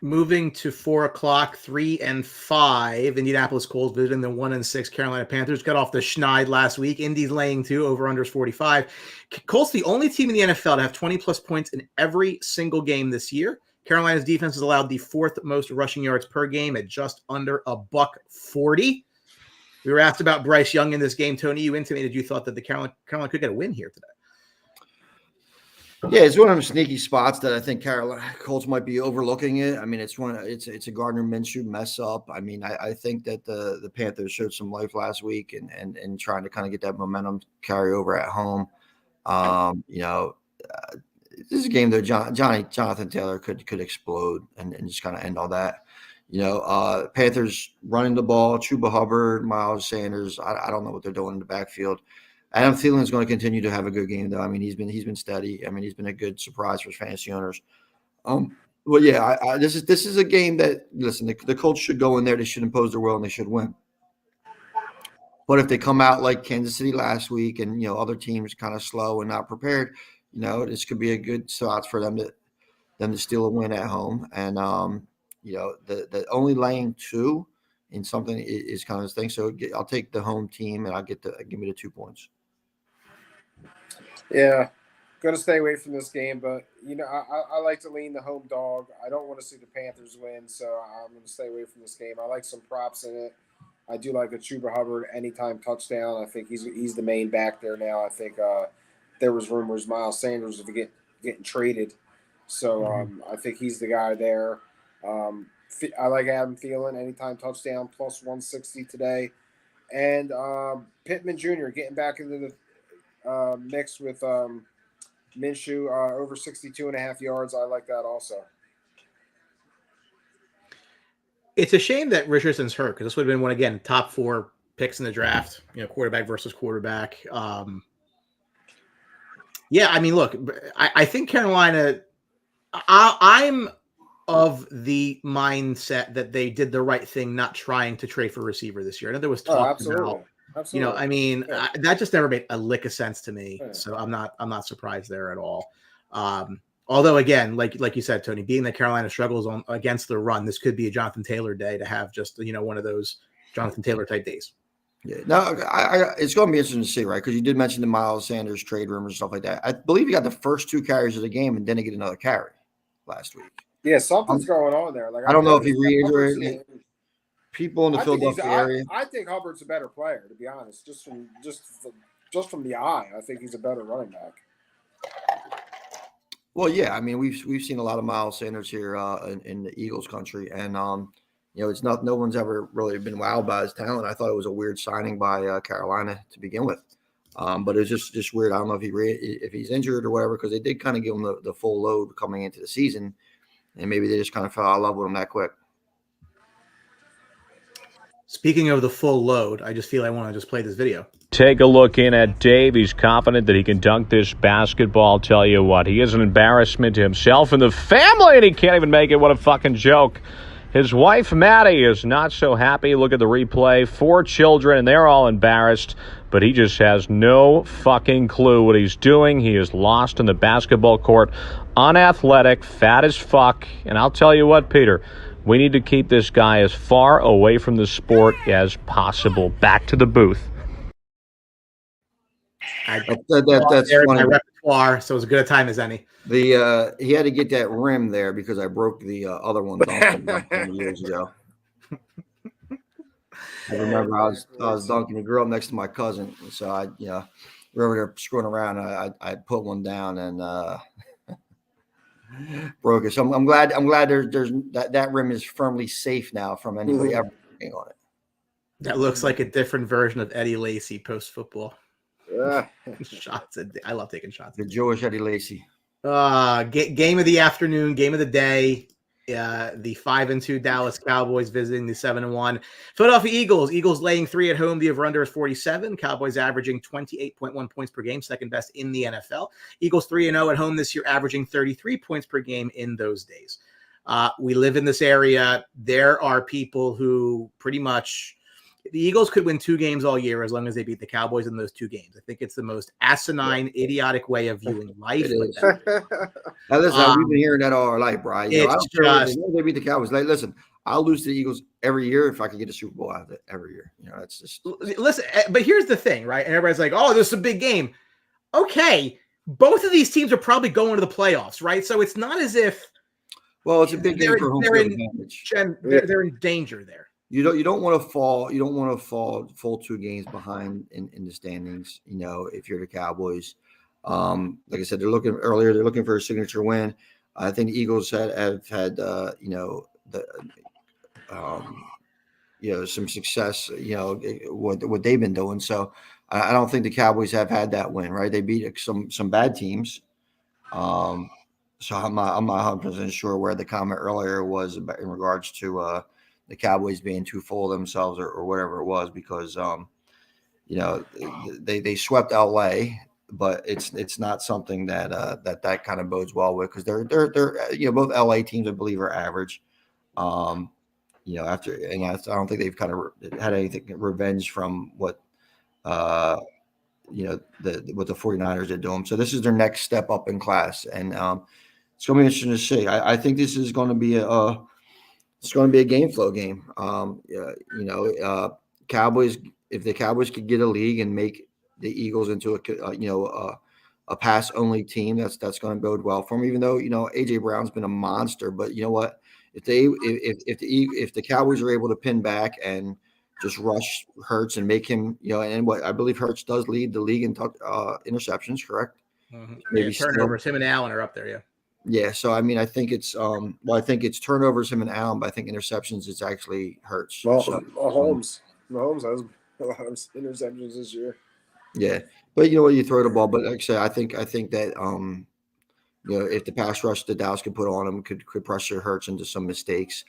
Moving to 4 o'clock, 3 and 5. Indianapolis Colts visiting the 1 and 6 Carolina Panthers. Got off the schneid last week. Indy's laying 2, over unders 45. Colts, the only team in the NFL to have 20+ points in every single game this year. Carolina's defense has allowed the 4th most rushing yards per game at just under $140. We were asked about Bryce Young in this game. Tony, you intimated you thought that the Carolina could get a win here today. Yeah, it's one of them sneaky spots that I think Carolina Colts might be overlooking it. I mean, it's a Gardner Minshew mess up. I mean, I think that the Panthers showed some life last week and trying to kind of get that momentum carry over at home. This is a game that Jonathan Taylor could explode and just kind of end all that. Panthers running the ball, Chuba Hubbard, Miles Sanders. I don't know what they're doing in the backfield. Adam Thielen is going to continue to have a good game, though. I mean, he's been steady. I mean, he's been a good surprise for fantasy owners. Well, yeah, this is a game that, listen, the Colts should go in there. They should impose their will and they should win. But if they come out like Kansas City last week and other teams kind of slow and not prepared, this could be a good spot for them to steal a win at home. And the only laying 2 in something is kind of this thing. So I'll take the home team and give me the 2 points. Yeah, going to stay away from this game, but I like to lean the home dog. I don't want to see the Panthers win, so I'm going to stay away from this game. I like some props in it. I do like a Chuba Hubbard anytime touchdown. I think he's the main back there now. I think there was rumors Miles Sanders would getting traded, so I think he's the guy there. I like Adam Thielen anytime touchdown +160 today, and Pittman Jr. getting back into the mix with Minshew over 62.5 yards. I like that also. It's a shame that Richardson's hurt because this would have been one, again, top 4 picks in the draft, quarterback versus quarterback. Yeah, I mean, look, I think Carolina, I'm of the mindset that they did the right thing not trying to trade for a receiver this year. I know there was talk about, Absolutely. That just never made a lick of sense to me. Yeah. So I'm not surprised there at all. Although, again, like you said, Tony, being that Carolina struggles against the run, this could be a Jonathan Taylor day to have just, one of those Jonathan Taylor type days. Yeah. Now, it's going to be interesting to see, right? Because you did mention the Miles Sanders trade rumors and stuff like that. I believe he got the first 2 carries of the game and didn't get another carry last week. Yeah, something's going on there. Like I don't know if he re-injured people in the Philadelphia area. I think Hubbard's a better player, to be honest. Just from the eye, I think he's a better running back. Well, yeah, I mean, we've seen a lot of Miles Sanders here in the Eagles country, and it's not, no one's ever really been wowed by his talent. I thought it was a weird signing by Carolina to begin with, but it was just weird. I don't know if he's injured or whatever, because they did kind of give him the full load coming into the season, and maybe they just kind of fell out of love with him that quick. Speaking of the full load, I just feel I want to just play this video. take a look in at Dave. He's confident that he can dunk this basketball. Tell you what, he is an embarrassment to himself and the family, and he can't even make it. What a fucking joke. His wife, Maddie, is not so happy. Look at the replay. 4 children, and they're all embarrassed, but he just has no fucking clue what he's doing. He is lost in the basketball court, unathletic, fat as fuck, and I'll tell you what, Peter, we need to keep this guy as far away from the sport as possible. Back to the booth. That's my funny. repertoire, so as good a time as any. He had to get that rim there because I broke the other one dunking years ago. I remember I was dunking. He grew up next to my cousin, so I we were over there screwing around. I put one down and broke it. So I'm glad there's that rim is firmly safe now from anybody ever being on it. That looks like a different version of Eddie Lacy post football. Shots. I love taking shots. The Jewish Eddie Lacy. Game of the afternoon, game of the day. The 5-2 Dallas Cowboys visiting the 7-1 Philadelphia Eagles. Eagles laying 3 at home. The over/under is 47. Cowboys averaging 28.1 points per game, second best in the NFL. Eagles 3-0 at home this year, averaging 33 points per game in those days. We live in this area. There are people who pretty much the Eagles could win 2 games all year as long as they beat the Cowboys in those 2 games. I think it's the most asinine, idiotic way of viewing life. Now, listen, we've been hearing that all our life, Brian. I don't care if they beat the Cowboys. Like, listen, I'll lose to the Eagles every year if I can get a Super Bowl out of it every year. That's just listen. But here's the thing, right? And everybody's like, "Oh, this is a big game." Okay, both of these teams are probably going to the playoffs, right? So it's not as if it's a big game for home field advantage. They're in danger there. You don't want to fall. You don't want to fall full 2 games behind in the standings. If you're the Cowboys, like I said, they're looking for a signature win. I think the Eagles have had some success. What they've been doing. So I don't think the Cowboys have had that win. Right? They beat some bad teams. So I'm not 100% sure where the comment earlier was about in regards to the Cowboys being too full of themselves or whatever it was, because they swept LA, but it's not something that kind of bodes well with, because they're both LA teams I believe are average. I don't think they've kind of had anything revenge from what what the 49ers did to them. So this is their next step up in class, and it's going to be interesting to see. I think this is going to be a game flow game. Cowboys, if the Cowboys could get a league and make the Eagles into a pass only team, that's going to bode well for them. Even though AJ Brown's been a monster, but you know what? If the Cowboys are able to pin back and just rush Hurts and make him, and what I believe Hurts does lead the league in interceptions, correct? Mm-hmm. Maybe turnovers. Him and Allen are up there. Yeah. Yeah, so I mean, I think it's I think it's turnovers him and Allen, but I think interceptions it's actually Hurts. Well, so, Mahomes has a lot of interceptions this year. Yeah, but you throw the ball. But like I said, I think that if the pass rush that Dallas could put on him could pressure Hurts into some mistakes.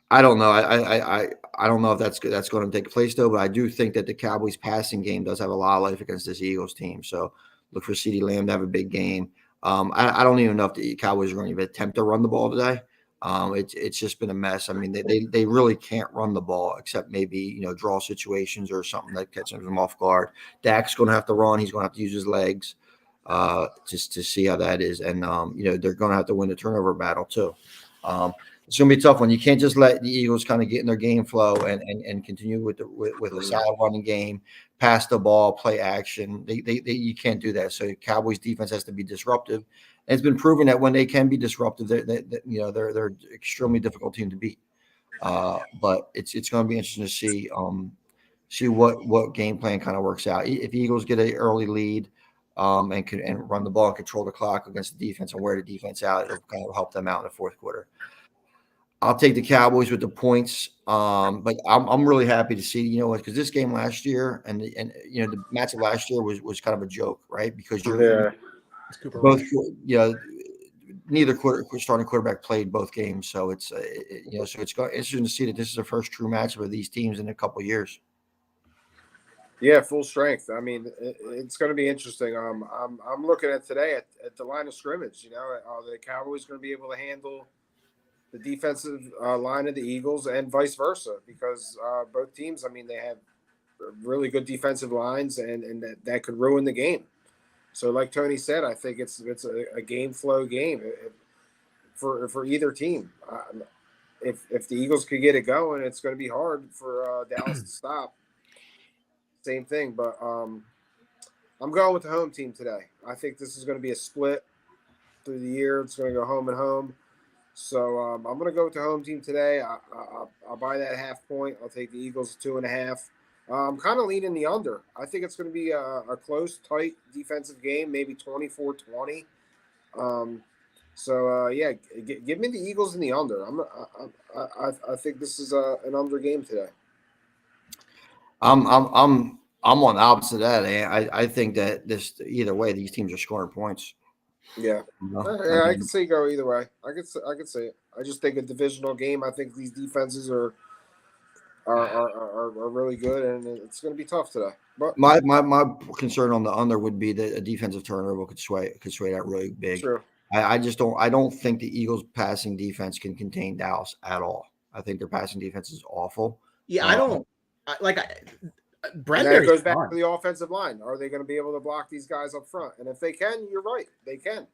I don't know. I don't know if that's going to take place though. But I do think that the Cowboys passing game does have a lot of life against this Eagles team. So look for CeeDee Lamb to have a big game. I don't even know if the Cowboys are going to even attempt to run the ball today. It's just been a mess. I mean, they really can't run the ball except maybe draw situations or something that catches them off guard. Dak's going to have to run. He's going to have to use his legs just to see how that is. And they're going to have to win the turnover battle too. It's going to be a tough one. You can't just let the Eagles kind of get in their game flow and continue with a solid running game, pass the ball, play action. You can't do that. So Cowboys defense has to be disruptive. And it's been proven that when they can be disruptive, they're extremely difficult team to beat. But it's going to be interesting to see what game plan kind of works out. If the Eagles get an early lead and run the ball and control the clock against the defense and wear the defense out, it'll kind of help them out in the fourth quarter. I'll take the Cowboys with the points, but I'm really happy to see, because this game last year and the matchup last year was kind of a joke, right? Because both, neither starting quarterback played both games, so it's interesting to see that this is the first true matchup of these teams in a couple of years. Yeah, full strength. I mean, it's going to be interesting. I'm looking at today at the line of scrimmage. You know, are the Cowboys going to be able to handle the defensive line of the Eagles and vice versa? Because both teams, I mean, they have really good defensive lines, and that could ruin the game. So, like Tony said, I think it's a game flow game for either team. If the Eagles could get it going, it's going to be hard for Dallas to stop. Same thing, but I'm going with the home team today. I think this is going to be a split through the year. It's going to go home and home. So I'm going to go with the home team today. I'll buy that half point. I'll take the Eagles 2.5. I'm kind of leaning the under. I think it's going to be a close, tight defensive game, maybe 24-20. Yeah, give me the Eagles in the under. I think this is an under game today. I'm on the opposite of that. I think that either way, these teams are scoring points. Yeah, I can see go either way. I could see it. I just think a divisional game. I think these defenses are really good, and it's going to be tough today. But my concern on the under would be that a defensive turnover could sway that really big. True. I don't think the Eagles' passing defense can contain Dallas at all. I think their passing defense is awful. Yeah, I don't like. Bradbury goes back to the offensive line. Are they going to be able to block these guys up front? And if they can, you're right. They can.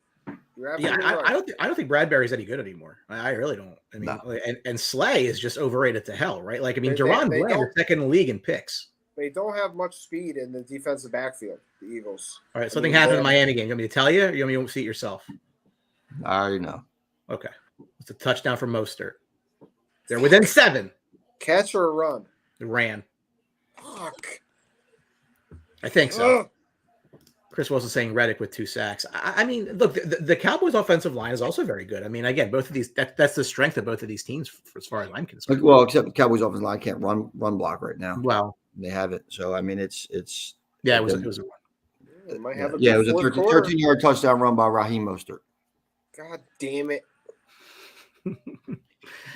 You're absolutely right. I don't think Bradbury's any good anymore. I really don't. I mean, no. and Slay is just overrated to hell, right? Like, I mean, Deron Brown is second in the league in picks. They don't have much speed in the defensive backfield, the Eagles. All right, something happened in the Miami game. You want me to tell you? Or you want me to see it yourself? I already know. Okay. It's a touchdown from Mostert. They're within 7. Catch or run? They ran. Fuck. I think so. Ugh. Chris Wilson saying Reddick with 2 sacks. I mean, look, the Cowboys' offensive line is also very good. I mean, again, both of these that's the strength of both of these teams as far as I'm concerned. Well, except the Cowboys' offensive line can't run block right now. Well, they have it. So I mean, it's yeah, it was a run. It might have it was a 13-yard touchdown run by Raheem Mostert. God damn it.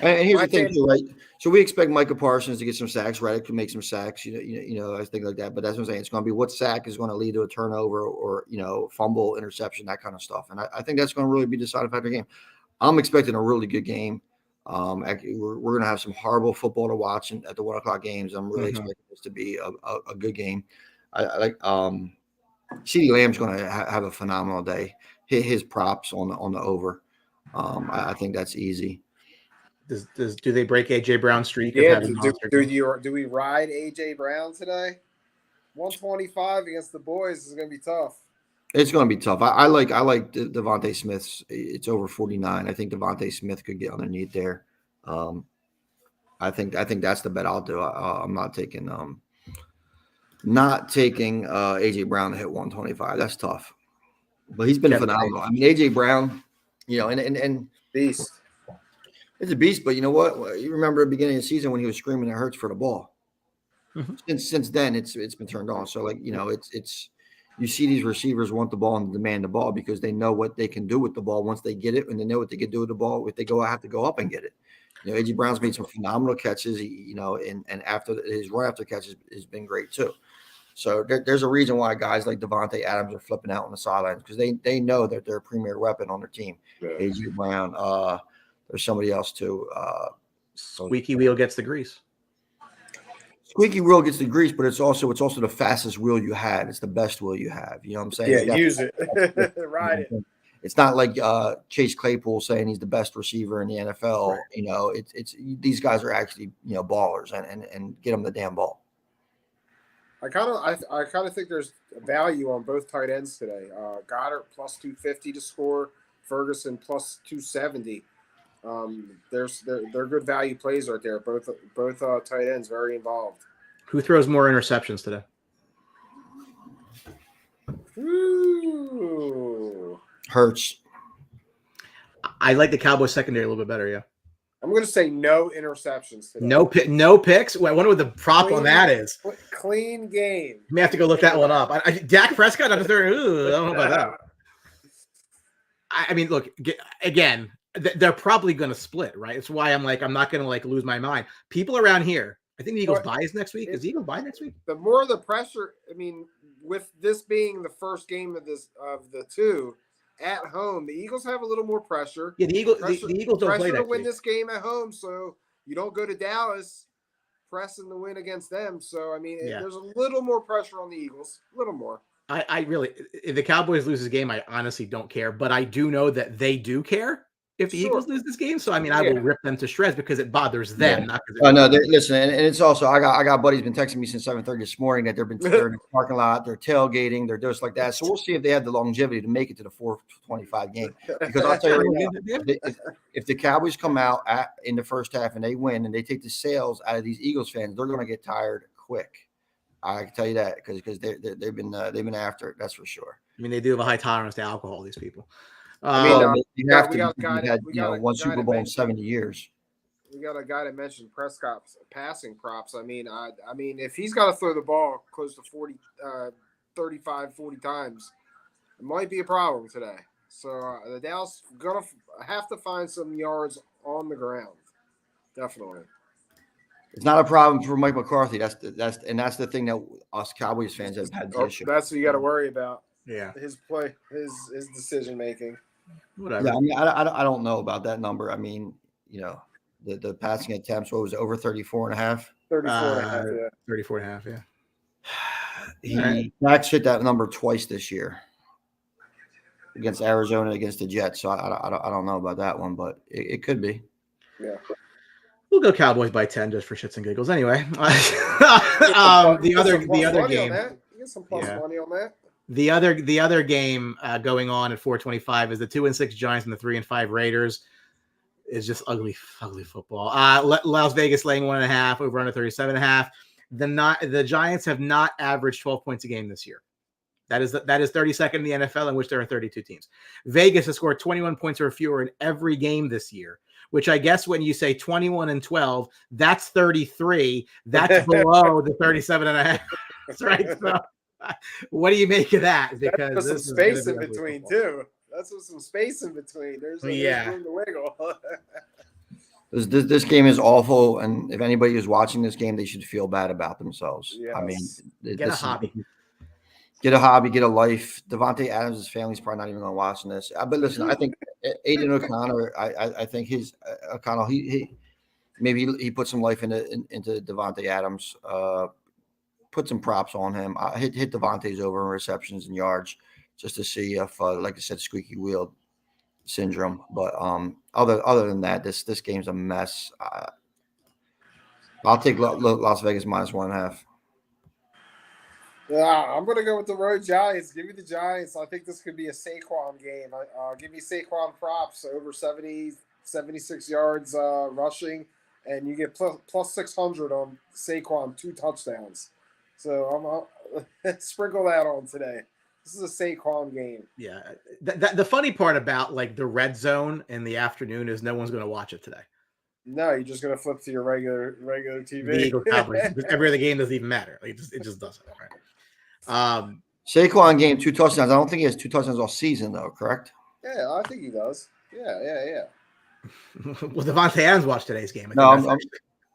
And here's the thing, too, right? So we expect Micah Parsons to get some sacks. Reddick can make some sacks, you know, I think like that. But that's what I'm saying. It's going to be what sack is going to lead to a turnover or fumble, interception, that kind of stuff. And I think that's going to really be decided by the game. I'm expecting a really good game. We're going to have some horrible football to watch at the 1 o'clock games. I'm really expecting this to be a good game. I like CeeDee Lamb's going to have a phenomenal day. Hit his props on the over. I think that's easy. Do they break AJ Brown's streak? Yeah. Do we ride AJ Brown today? 125 against the boys is going to be tough. It's going to be tough. I like Devontae Smith's. It's over 49. I think Devontae Smith could get underneath there. I think that's the bet I'll do. I'm not taking AJ Brown to hit 125. That's tough. But he's been phenomenal. I mean, AJ Brown, and beast. It's a beast, but you know what? You remember at the beginning of the season when he was screaming it hurts for the ball. Mm-hmm. Since then, it's been turned on. So it's you see these receivers want the ball and demand the ball because they know what they can do with the ball once they get it, and they know what they can do with the ball if they have to go up and get it. AJ Brown's made some phenomenal catches. And after his run after catches has been great too. So there's a reason why guys like Devontae Adams are flipping out on the sidelines because they know that they're a premier weapon on their team. Yeah. AJ Brown. There's somebody else too. Squeaky wheel gets the grease. Squeaky wheel gets the grease, but it's also the fastest wheel you have. It's the best wheel you have. You know what I'm saying? Yeah, use it. Ride it. It's not like Chase Claypool saying he's the best receiver in the NFL. Right. It's these guys are actually ballers and get them the damn ball. I kind of think there's value on both tight ends today. Goddard plus 250 to score. Ferguson plus 270. They're good value plays right there. Both tight ends very involved. Who throws more interceptions today? Ooh. Hurts. I like the Cowboys secondary a little bit better. Yeah. I'm going to say no interceptions today. No picks. I wonder what the prop on that is. Clean game. You may have to go look that one up. Dak Prescott under 30. I don't know about that. I mean, look again. They're probably going to split, right? It's why I'm not going to lose my mind. People around here I think the Eagles buys next week. Is the Eagles buy next week? The more the pressure, I mean, with this being the first game of the two at home, the Eagles have a little more pressure. Yeah, the Eagles don't play to next win week. this game at home, so you don't go to Dallas pressing the win against them. So I mean, there's a little more pressure on the Eagles, a little more. I really, if the Cowboys lose this game, I honestly don't care, but I do know that they do care if the Eagles lose this game. So I mean, I will rip them to shreds because it bothers them. Not oh no, listen, and it's also I got buddies been texting me since 7:30 this morning that they're in the parking lot, they're tailgating, they're just like that. So we'll see if they have the longevity to make it to the 4:25 game. Because I'll tell you right now, if the Cowboys come out in the first half and they win and they take the sails out of these Eagles fans, they're going to get tired quick. I can tell you that because they've been after it. That's for sure. I mean, they do have a high tolerance to alcohol. These people. You have to. We got one Super Bowl in 70 years. We got a guy that mentioned Prescott's passing props. I mean, if he's got to throw the ball close to 35, 40 times, it might be a problem today. So the Dallas gonna have to find some yards on the ground. Definitely. It's not a problem for Mike McCarthy. That's the thing that us Cowboys fans have had the issue. That's what you got to worry about. Yeah, his play, his decision making. Whatever. Yeah, I mean, I don't know about that number. I mean, the passing attempts. What was it, over 34 and a half? 34 and a half. Yeah. 34 and a half. Yeah. Max hit that number twice this year against Arizona, against the Jets. So I don't know about that one, but it could be. Yeah. We'll go Cowboys by 10 just for shits and giggles. Anyway, the other game. You get some plus money on that. The other game going on at 4:25 is the 2-6 Giants and the 3-5 Raiders. Is just ugly football. Las Vegas laying 1.5 over under 37.5. The Giants have not averaged 12 points a game this year. That is 32nd in the NFL, in which there are 32 teams. Vegas has scored 21 points or fewer in every game this year, which I guess when you say 21 and 12, that's 33. That's below the 37.5. That's right. So, what do you make of that? Because there's some space in between too. That's some space in between. There's room to wiggle. This game is awful, and if anybody is watching this game, they should feel bad about themselves. Yes. I mean, get a hobby. Get a hobby, get a life. Devontae Adams' family's probably not even going to watch this. But listen, I think Aiden O'Connor. I think O'Connell. He maybe he put some life into Devontae Adams. Put some props on him. Hit Devontae's over in receptions and yards just to see if, like I said, squeaky wheel syndrome. But other than that, this game's a mess. I'll take Las Vegas minus 1.5. Yeah, I'm going to go with the road Giants. Give me the Giants. I think this could be a Saquon game. Give me Saquon props over 76 yards rushing, and you get plus 600 on Saquon 2 touchdowns. So I'm sprinkle that on today. This is a Saquon game. Yeah. The funny part about like the red zone in the afternoon is no one's going to watch it today. No, you're just going to flip to your regular TV. The Eagles Cowboys. Every other game doesn't even matter. Like, it just doesn't. Right? Saquon game 2 touchdowns. I don't think he has 2 touchdowns all season though. Correct? Yeah, I think he does. Yeah. Well, Devontae Adams watched today's game.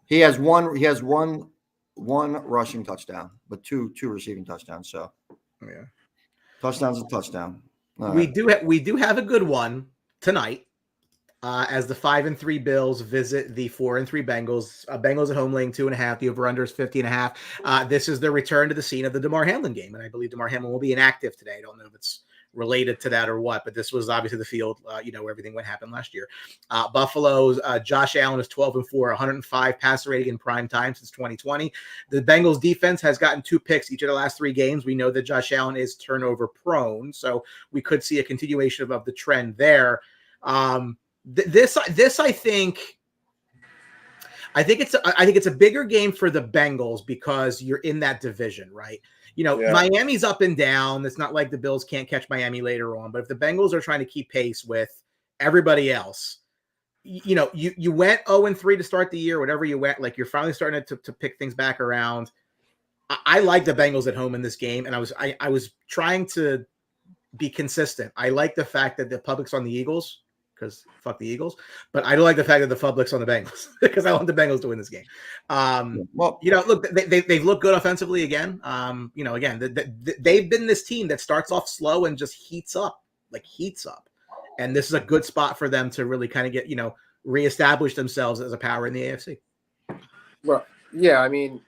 He has one. He has one rushing touchdown, but two receiving touchdowns. So, yeah, touchdown's a touchdown. We do have a good one tonight, as the 5-3 Bills visit the 4-3 Bengals. Bengals at home laying 2.5. The over/under is 50.5. This is the return to the scene of the Damar Hamlin game, and I believe Damar Hamlin will be inactive today. I don't know if it's related to that or what, but this was obviously the field, where everything went happen last year. Buffalo's Josh Allen is 12-4, 105 passer rating in prime time since 2020. The Bengals defense has gotten 2 picks each of the last 3 games. We know that Josh Allen is turnover prone, so we could see a continuation of the trend there. This I think it's a bigger game for the Bengals because you're in that division, right? Miami's up and down. It's not like the Bills can't catch Miami later on, but if the Bengals are trying to keep pace with everybody else, you went 0-3 to start the year, whatever you went, like you're finally starting to pick things back around. I like the Bengals at home in this game, and I was trying to be consistent. I like the fact that the public's on the Eagles because fuck the Eagles. But I do like the fact that the public's on the Bengals because I want the Bengals to win this game. Look, they've looked good offensively again. They've been this team that starts off slow and just heats up. And this is a good spot for them to really kind of get, reestablish themselves as a power in the AFC. Well, yeah, I mean,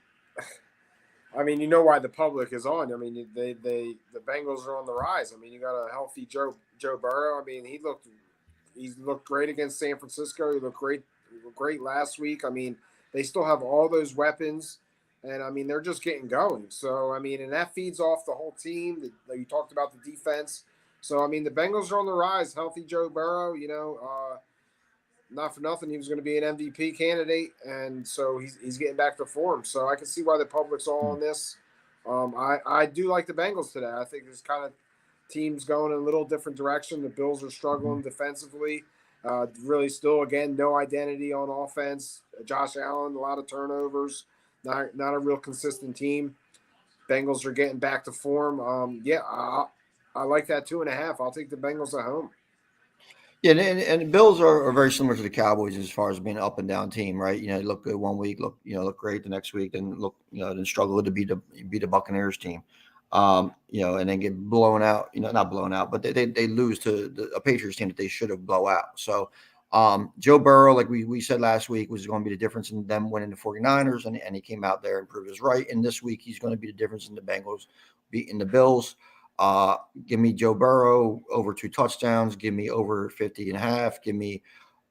you know why the public is on. I mean, the Bengals are on the rise. I mean, you got a healthy Joe Burrow. I mean, he looked great against San Francisco. He looked great last week. I mean, they still have all those weapons, and I mean, they're just getting going. So I mean, and that feeds off the whole team. You talked about the defense. So I mean, the Bengals are on the rise. Healthy Joe Burrow. Not for nothing, he was going to be an MVP candidate, and so he's getting back to form. So I can see why the public's all on this. I do like the Bengals today. I think there's kind of teams going in a little different direction. The Bills are struggling defensively. Really still, again, no identity on offense. Josh Allen, a lot of turnovers. Not a real consistent team. Bengals are getting back to form. I like that 2.5. I'll take the Bengals at home. Yeah, and the Bills are very similar to the Cowboys as far as being an up and down team, right? They look good one week, look great the next week, then then struggle to beat the Buccaneers team, and then get blown out. Not blown out, but they lose to a Patriots team that they should have blown out. So, Joe Burrow, like we said last week, was going to be the difference in them winning the 49ers, and he came out there and proved us right. And this week, he's going to be the difference in the Bengals beating the Bills. Give me Joe Burrow over 2 touchdowns. Give me over 50.5. Give me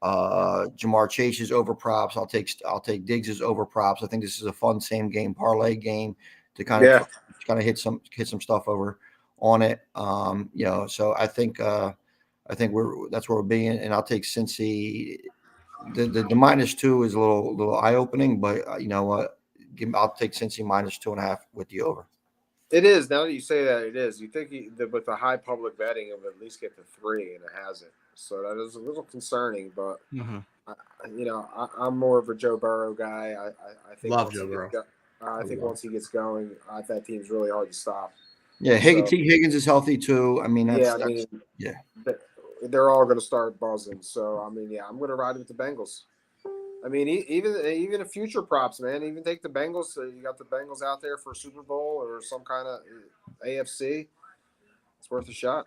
Jamar Chase's over props. I'll take Diggs's over props. I think this is a fun same game parlay game to kind of hit some stuff over on it. So I think that's where we're being, and I'll take Cincy. The -2 is a little eye opening, but you know what? I'll take Cincy -2.5 with the over. It is. Now that you say that, it is. You think with the high public betting, it would at least get to 3, and it hasn't. So that is a little concerning. But I'm more of a Joe Burrow guy. I think love Joe Burrow. I think once he gets going, that team's really hard to stop. Yeah, Higgins is healthy too. I mean, they're all going to start buzzing. So I mean, I'm going to ride with the Bengals. I mean, even a future props, man. Even take the Bengals. You got the Bengals out there for Super Bowl or some kind of AFC. It's worth a shot.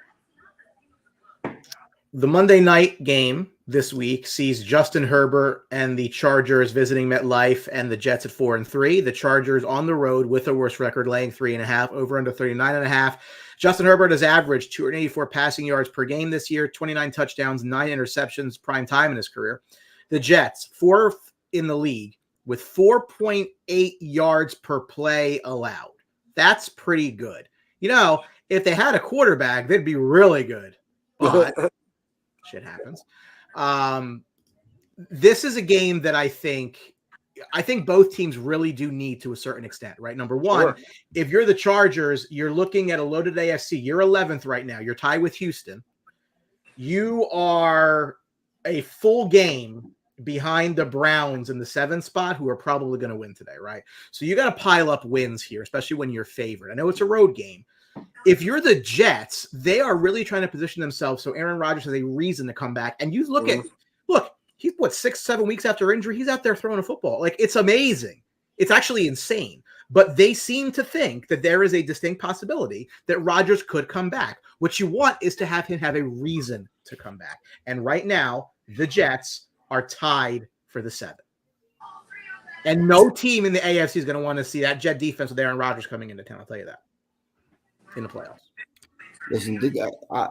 The Monday night game this week sees Justin Herbert and the Chargers visiting MetLife and the Jets at 4-3. The Chargers on the road with a worse record, laying 3.5, over under 39.5. Justin Herbert has averaged 284 passing yards per game this year, 29 touchdowns, 9 interceptions, prime time in his career. The Jets, 4th in the league with 4.8 yards per play allowed. That's pretty good. If they had a quarterback, they'd be really good. But shit happens. This is a game that I think both teams really do need to a certain extent, right? Number one, If you're the Chargers, you're looking at a loaded AFC. You're 11th right now. You're tied with Houston. You are a full game behind the Browns in the 7th spot, who are probably going to win today, right? So you got to pile up wins here, especially when you're favored. I know it's a road game. If you're the Jets, they are really trying to position themselves so Aaron Rodgers has a reason to come back. And you look, he's 6-7 weeks after injury, he's out there throwing a football. Like, it's amazing. It's actually insane. But they seem to think that there is a distinct possibility that Rodgers could come back. What you want is to have him have a reason to come back. And right now, the Jets are tied for the 7th. And no team in the AFC is going to want to see that Jet defense with Aaron Rodgers coming into town. I'll tell you that. In the playoffs. Listen,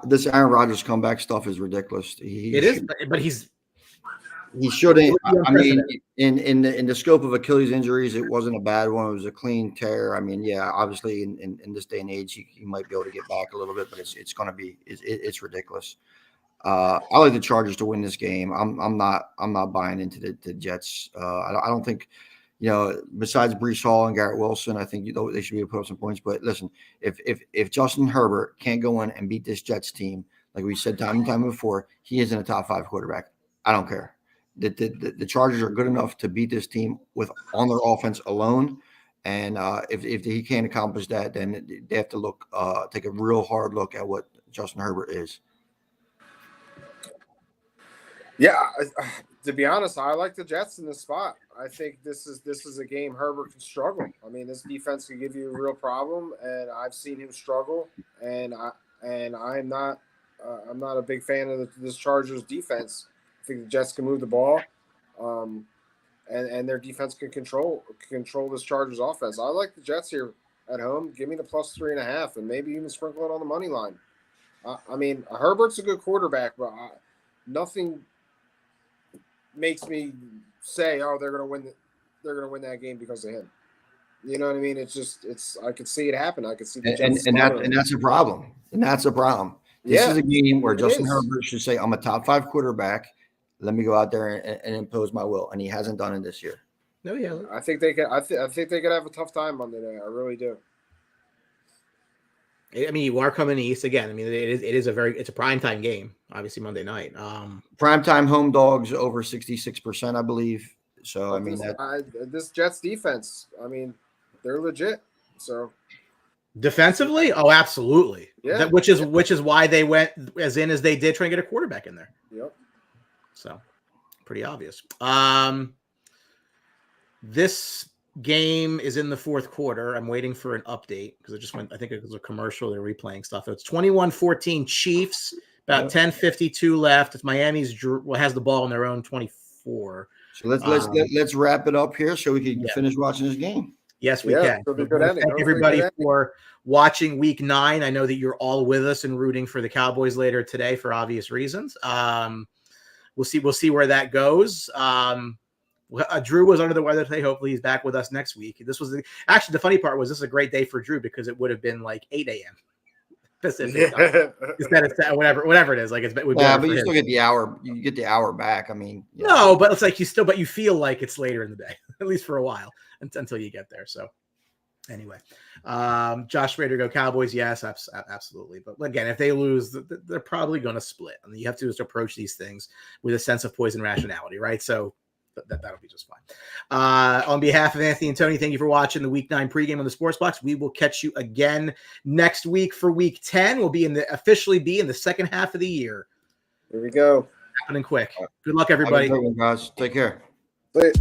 this Aaron Rodgers comeback stuff is ridiculous. But he shouldn't. I mean, in the scope of Achilles injuries, it wasn't a bad one. It was a clean tear. I mean, yeah, obviously in this day and age, he might be able to get back a little bit, but it's going to be it's ridiculous. I like the Chargers to win this game. I'm not buying into the Jets. I don't think, besides Breece Hall and Garrett Wilson, I think they should be able to put up some points. But listen, if Justin Herbert can't go in and beat this Jets team, like we said time and time before, he isn't a top 5 quarterback. I don't care. The Chargers are good enough to beat this team on their offense alone. And if he can't accomplish that, then they have to take a real hard look at what Justin Herbert is. Yeah, to be honest, I like the Jets in this spot. I think this is a game Herbert can struggle. I mean, this defense can give you a real problem, and I've seen him struggle. And I'm not a big fan of this Chargers defense. I think the Jets can move the ball, and their defense can control this Chargers offense. I like the Jets here at home. Give me the +3.5, and maybe even sprinkle it on the money line. I mean, Herbert's a good quarterback, but nothing makes me say, "Oh, they're gonna win. They're gonna win that game because of him." You know what I mean? It's. I could see it happen. I could see the Jets and that's a problem. And that's a problem. This is a game where Justin Herbert should say, "I'm a top 5 quarterback. Let me go out there and impose my will," and he hasn't done it this year. No, yeah. I think they could. I think they could have a tough time Monday night. I really do. I mean, you are coming east again. I mean, it's a primetime game, obviously Monday night. Primetime home dogs over 66%, I believe. So I mean, this Jets defense, I mean, they're legit. So defensively, oh, absolutely. Yeah. Which is why they went as they did, trying to get a quarterback in there. Yep. So pretty obvious. This game is in the fourth quarter. I'm waiting for an update because I think it was a commercial. They're replaying stuff. It's 21-14 Chiefs, about 10:52 left. It's Miami's has the ball in their own 24. So let's wrap it up here so we can finish watching this game. Yes, we can. Thank everybody for watching Week 9. I know that you're all with us and rooting for the Cowboys later today for obvious reasons. We'll see where that goes. Drew was under the weather today. Hopefully he's back with us next week. Actually the funny part was this is a great day for Drew because it would have been like 8 a.m. Pacific time instead of whatever it is. Like but you still get the hour. You get the hour back. I mean, no, but it's like you feel like it's later in the day, at least for a while until you get there. So anyway, Josh Schrader, go Cowboys. Yes, absolutely. But again, if they lose, they're probably going to split. I mean, you have to just approach these things with a sense of poison rationality, right? So that'll be just fine. On behalf of Anthony and Tony, thank you for watching the Week 9 pregame on the Sports Box. We will catch you again next week for Week 10. We'll officially be in the second half of the year. Here we go. Happening quick. Good luck, everybody. Guys, take care. Bye.